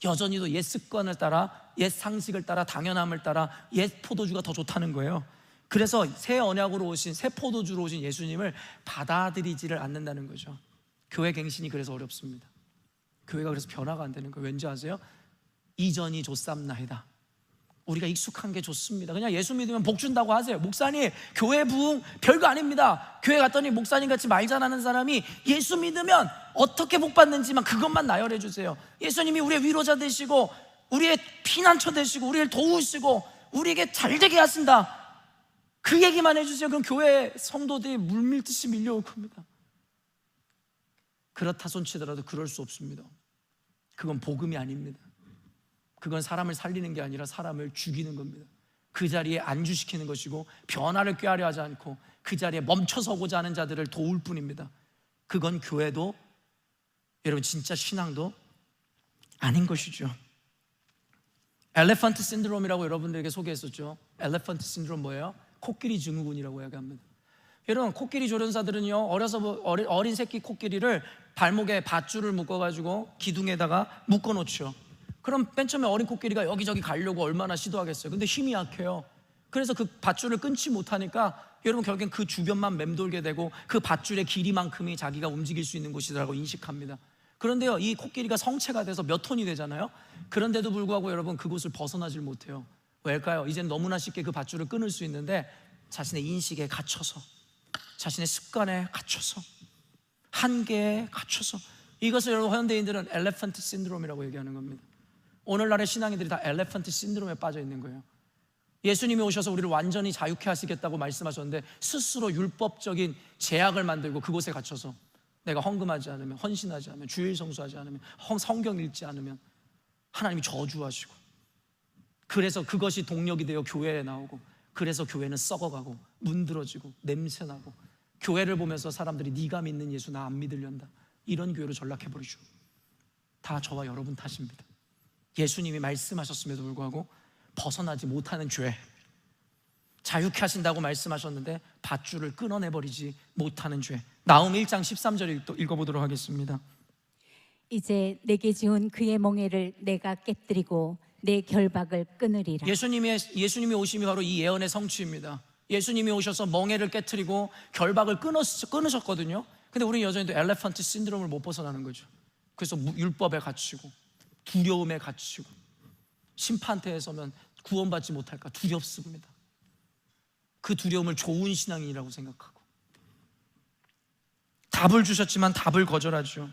여전히도 옛 습관을 따라, 옛 상식을 따라, 당연함을 따라 옛 포도주가 더 좋다는 거예요. 그래서 새 언약으로 오신, 새 포도주로 오신 예수님을 받아들이지를 않는다는 거죠. 교회 갱신이 그래서 어렵습니다. 교회가 그래서 변화가 안 되는 거예요. 왠지 아세요? 이전이 좋삼나이다. 우리가 익숙한 게 좋습니다. 그냥 예수 믿으면 복 준다고 하세요. 목사님, 교회 부흥 별거 아닙니다. 교회 갔더니 목사님 같이 말 잘하는 사람이 예수 믿으면 어떻게 복 받는지만 그것만 나열해 주세요. 예수님이 우리의 위로자 되시고, 우리의 피난처 되시고, 우리를 도우시고, 우리에게 잘되게 하신다, 그 얘기만 해주세요. 그럼 교회 성도들이 물밀듯이 밀려올 겁니다. 그렇다 손치더라도 그럴 수 없습니다. 그건 복음이 아닙니다. 그건 사람을 살리는 게 아니라 사람을 죽이는 겁니다. 그 자리에 안주시키는 것이고, 변화를 꾀하려 하지 않고 그 자리에 멈춰서고자 하는 자들을 도울 뿐입니다. 그건 교회도, 여러분 진짜 신앙도 아닌 것이죠. 엘레펀트 신드롬이라고 여러분들에게 소개했었죠. 엘레펀트 신드롬 뭐예요? 코끼리 증후군이라고 이야기합니다. 여러분, 코끼리 조련사들은요, 어린 새끼 코끼리를 발목에 밧줄을 묶어가지고 기둥에다가 묶어놓죠. 그럼 맨 처음에 어린 코끼리가 여기저기 가려고 얼마나 시도하겠어요. 근데 힘이 약해요. 그래서 그 밧줄을 끊지 못하니까 여러분 결국엔 그 주변만 맴돌게 되고 그 밧줄의 길이만큼이 자기가 움직일 수 있는 곳이라고 인식합니다. 그런데요, 이 코끼리가 성체가 돼서 몇 톤이 되잖아요. 그런데도 불구하고 여러분 그곳을 벗어나질 못해요. 왜일까요? 이젠 너무나 쉽게 그 밧줄을 끊을 수 있는데 자신의 인식에 갇혀서, 자신의 습관에 갇혀서, 한계에 갇혀서. 이것을 여러분 현대인들은 엘레펀트 신드롬이라고 얘기하는 겁니다. 오늘날의 신앙인들이 다 엘레펀트 신드롬에 빠져 있는 거예요. 예수님이 오셔서 우리를 완전히 자유케 하시겠다고 말씀하셨는데 스스로 율법적인 제약을 만들고 그곳에 갇혀서 내가 헌금하지 않으면, 헌신하지 않으면, 주일 성수하지 않으면, 성경 읽지 않으면 하나님이 저주하시고, 그래서 그것이 동력이 되어 교회에 나오고, 그래서 교회는 썩어가고 문드러지고 냄새나고, 교회를 보면서 사람들이 네가 믿는 예수 나 안 믿으련다, 이런 교회로 전락해버리죠. 다 저와 여러분 탓입니다. 예수님이 말씀하셨음에도 불구하고 벗어나지 못하는 죄, 자유케 하신다고 말씀하셨는데 밧줄을 끊어내버리지 못하는 죄. 나움 1장 13절 읽어보도록 하겠습니다. 이제 내게 지은 그의 멍에를 내가 깨뜨리고 내 결박을 끊으리라. 예수님이 오심이 바로 이 예언의 성취입니다. 예수님이 오셔서 멍에를 깨뜨리고 결박을 끊으셨거든요. 근데 우리는 여전히 또 엘레펀트 신드롬을 못 벗어나는 거죠. 그래서 율법에 갇히고 두려움에 갇히고, 심판대에 서면 구원받지 못할까 두렵습니다. 그 두려움을 좋은 신앙이라고 생각하고, 답을 주셨지만 답을 거절하죠.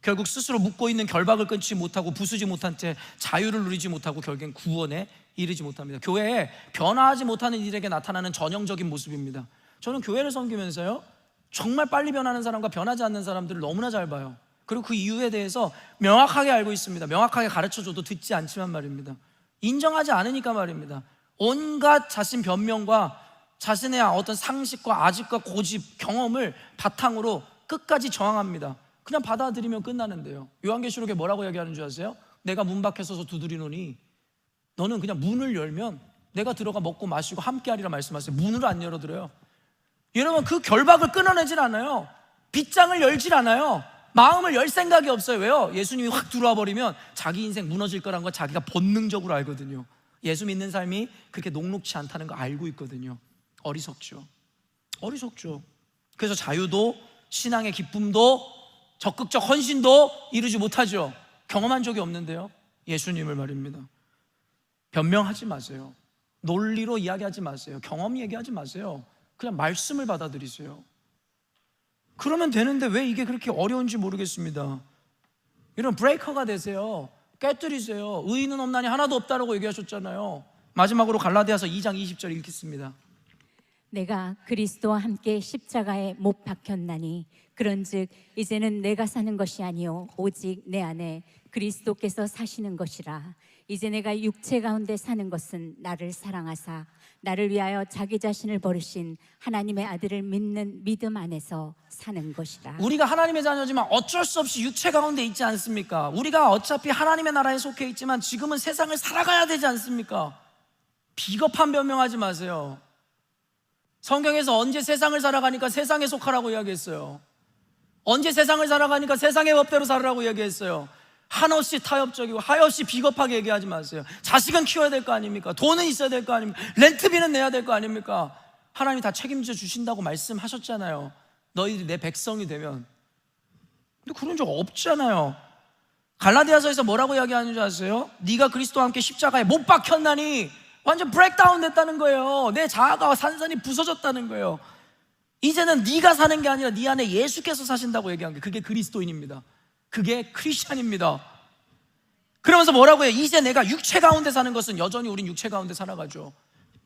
결국 스스로 묶고 있는 결박을 끊지 못하고 부수지 못한 채 자유를 누리지 못하고 결국엔 구원에 이르지 못합니다. 교회에 변화하지 못하는 이들에게 나타나는 전형적인 모습입니다. 저는 교회를 섬기면서요, 정말 빨리 변하는 사람과 변하지 않는 사람들을 너무나 잘 봐요. 그리고 그 이유에 대해서 명확하게 알고 있습니다. 명확하게 가르쳐줘도 듣지 않지만 말입니다. 인정하지 않으니까 말입니다. 온갖 자신 변명과 자신의 어떤 상식과 아집과 고집, 경험을 바탕으로 끝까지 저항합니다. 그냥 받아들이면 끝나는데요. 요한계시록에 뭐라고 얘기하는 줄 아세요? 내가 문 밖에 서서 두드리노니 너는 그냥 문을 열면 내가 들어가 먹고 마시고 함께하리라 말씀하세요. 문을 안 열어드려요. 여러분, 그 결박을 끊어내질 않아요. 빗장을 열질 않아요. 마음을 열 생각이 없어요. 왜요? 예수님이 확 들어와 버리면 자기 인생 무너질 거란 거 자기가 본능적으로 알거든요. 예수 믿는 삶이 그렇게 녹록치 않다는 거 알고 있거든요. 어리석죠. 그래서 자유도, 신앙의 기쁨도, 적극적 헌신도 이루지 못하죠. 경험한 적이 없는데요. 예수님을 말입니다. 변명하지 마세요. 논리로 이야기하지 마세요. 경험 얘기하지 마세요. 그냥 말씀을 받아들이세요. 그러면 되는데 왜 이게 그렇게 어려운지 모르겠습니다. 이런 브레이커가 되세요. 깨뜨리세요. 의인은 없나니 하나도 없다라고 얘기하셨잖아요. 마지막으로 갈라디아서 2장 20절 읽겠습니다. 내가 그리스도와 함께 십자가에 못 박혔나니 그런즉 이제는 내가 사는 것이 아니요 오직 내 안에 그리스도께서 사시는 것이라. 이제 내가 육체 가운데 사는 것은 나를 사랑하사 나를 위하여 자기 자신을 버리신 하나님의 아들을 믿는 믿음 안에서 사는 것이라. 우리가 하나님의 자녀지만 어쩔 수 없이 육체 가운데 있지 않습니까? 우리가 어차피 하나님의 나라에 속해 있지만 지금은 세상을 살아가야 되지 않습니까? 비겁한 변명하지 마세요. 성경에서 언제 세상을 살아가니까 세상에 속하라고 이야기했어요. 언제 세상을 살아가니까 세상의 법대로 살으라고 이야기했어요. 한없이 타협적이고 하없이 비겁하게 얘기하지 마세요. 자식은 키워야 될 거 아닙니까? 돈은 있어야 될 거 아닙니까? 렌트비는 내야 될 거 아닙니까? 하나님이 다 책임져 주신다고 말씀하셨잖아요. 너희들이 내 백성이 되면. 근데 그런 적 없잖아요. 갈라디아서에서 뭐라고 이야기하는 줄 아세요? 네가 그리스도와 함께 십자가에 못 박혔나니 완전 브레이크다운 됐다는 거예요. 내 자아가 산산이 부서졌다는 거예요. 이제는 네가 사는 게 아니라 네 안에 예수께서 사신다고 얘기한 게 그게 그리스도인입니다. 그게 크리스찬입니다. 그러면서 뭐라고 해요? 이제 내가 육체 가운데 사는 것은 여전히 우린 육체 가운데 살아가죠.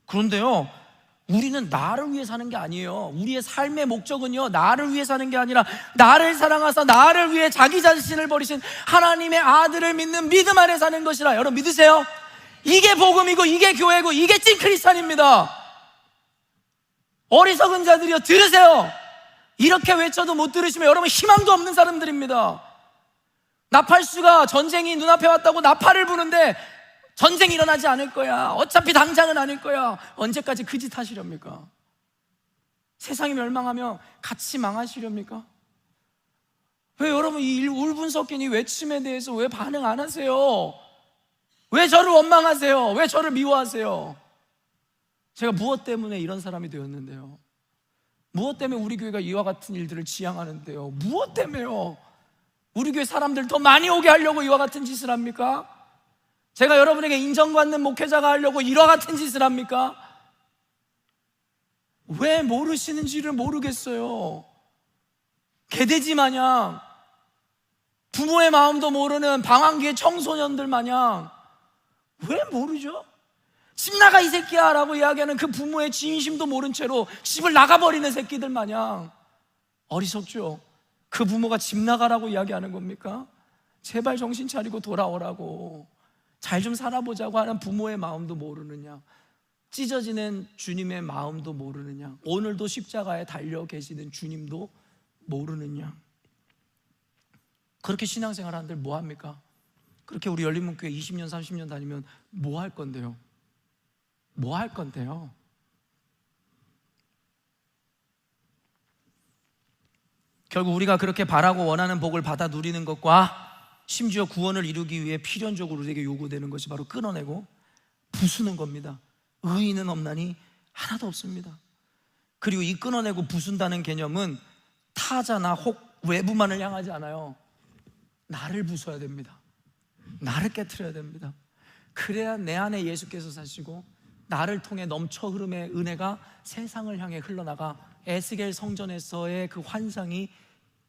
그런데요, 우리는 나를 위해 사는 게 아니에요. 우리의 삶의 목적은요, 나를 위해 사는 게 아니라 나를 사랑하사 나를 위해 자기 자신을 버리신 하나님의 아들을 믿는 믿음 안에 사는 것이라. 여러분 믿으세요? 이게 복음이고 이게 교회고 이게 찐 크리스찬입니다. 어리석은 자들이여 들으세요. 이렇게 외쳐도 못 들으시면 여러분 희망도 없는 사람들입니다. 나팔수가 전쟁이 눈앞에 왔다고 나팔을 부는데 전쟁이 일어나지 않을 거야. 어차피 당장은 아닐 거야. 언제까지 그 짓 하시렵니까? 세상이 멸망하며 같이 망하시렵니까? 왜 여러분 이 울분 섞인 이 외침에 대해서 왜 반응 안 하세요? 왜 저를 원망하세요? 왜 저를 미워하세요? 제가 무엇 때문에 이런 사람이 되었는데요? 무엇 때문에 우리 교회가 이와 같은 일들을 지향하는데요? 무엇 때문에요? 우리 교회 사람들 더 많이 오게 하려고 이와 같은 짓을 합니까? 제가 여러분에게 인정받는 목회자가 하려고 이와 같은 짓을 합니까? 왜 모르시는지를 모르겠어요. 개돼지 마냥, 부모의 마음도 모르는 방황기의 청소년들 마냥 왜 모르죠? 집 나가 이 새끼야 라고 이야기하는 그 부모의 진심도 모른 채로 집을 나가버리는 새끼들 마냥 어리석죠? 그 부모가 집 나가라고 이야기하는 겁니까? 제발 정신 차리고 돌아오라고, 잘 좀 살아보자고 하는 부모의 마음도 모르느냐? 찢어지는 주님의 마음도 모르느냐? 오늘도 십자가에 달려 계시는 주님도 모르느냐? 그렇게 신앙생활 하는들 뭐 합니까? 그렇게 우리 열린문교회 20년 30년 다니면 뭐 할 건데요? 뭐 할 건데요? 결국 우리가 그렇게 바라고 원하는 복을 받아 누리는 것과 심지어 구원을 이루기 위해 필연적으로 우리에게 요구되는 것이 바로 끊어내고 부수는 겁니다. 의인은 없나니 하나도 없습니다. 그리고 이 끊어내고 부순다는 개념은 타자나 혹 외부만을 향하지 않아요. 나를 부숴야 됩니다. 나를 깨트려야 됩니다. 그래야 내 안에 예수께서 사시고 나를 통해 넘쳐 흐름의 은혜가 세상을 향해 흘러나가 에스겔 성전에서의 그 환상이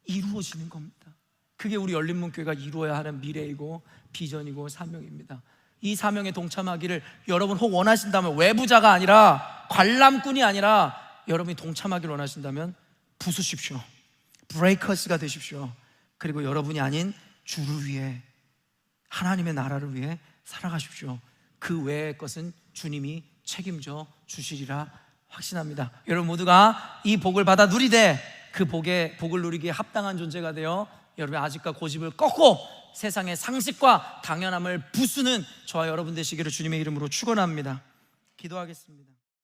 이루어지는 겁니다. 그게 우리 열린문교회가 이루어야 하는 미래이고 비전이고 사명입니다. 이 사명에 동참하기를 여러분 혹 원하신다면, 외부자가 아니라 관람꾼이 아니라 여러분이 동참하기를 원하신다면 부수십시오. 브레이커스가 되십시오. 그리고 여러분이 아닌 주를 위해, 하나님의 나라를 위해 살아가십시오. 그 외의 것은 주님이 책임져 주시리라 확신합니다. 여러분 모두가 이 복을 받아 누리되 그 복을 누리기에 합당한 존재가 되어 여러분의 아직과 고집을 꺾고 세상의 상식과 당연함을 부수는 저와 여러분 되시기를 주님의 이름으로 축원합니다. 기도하겠습니다.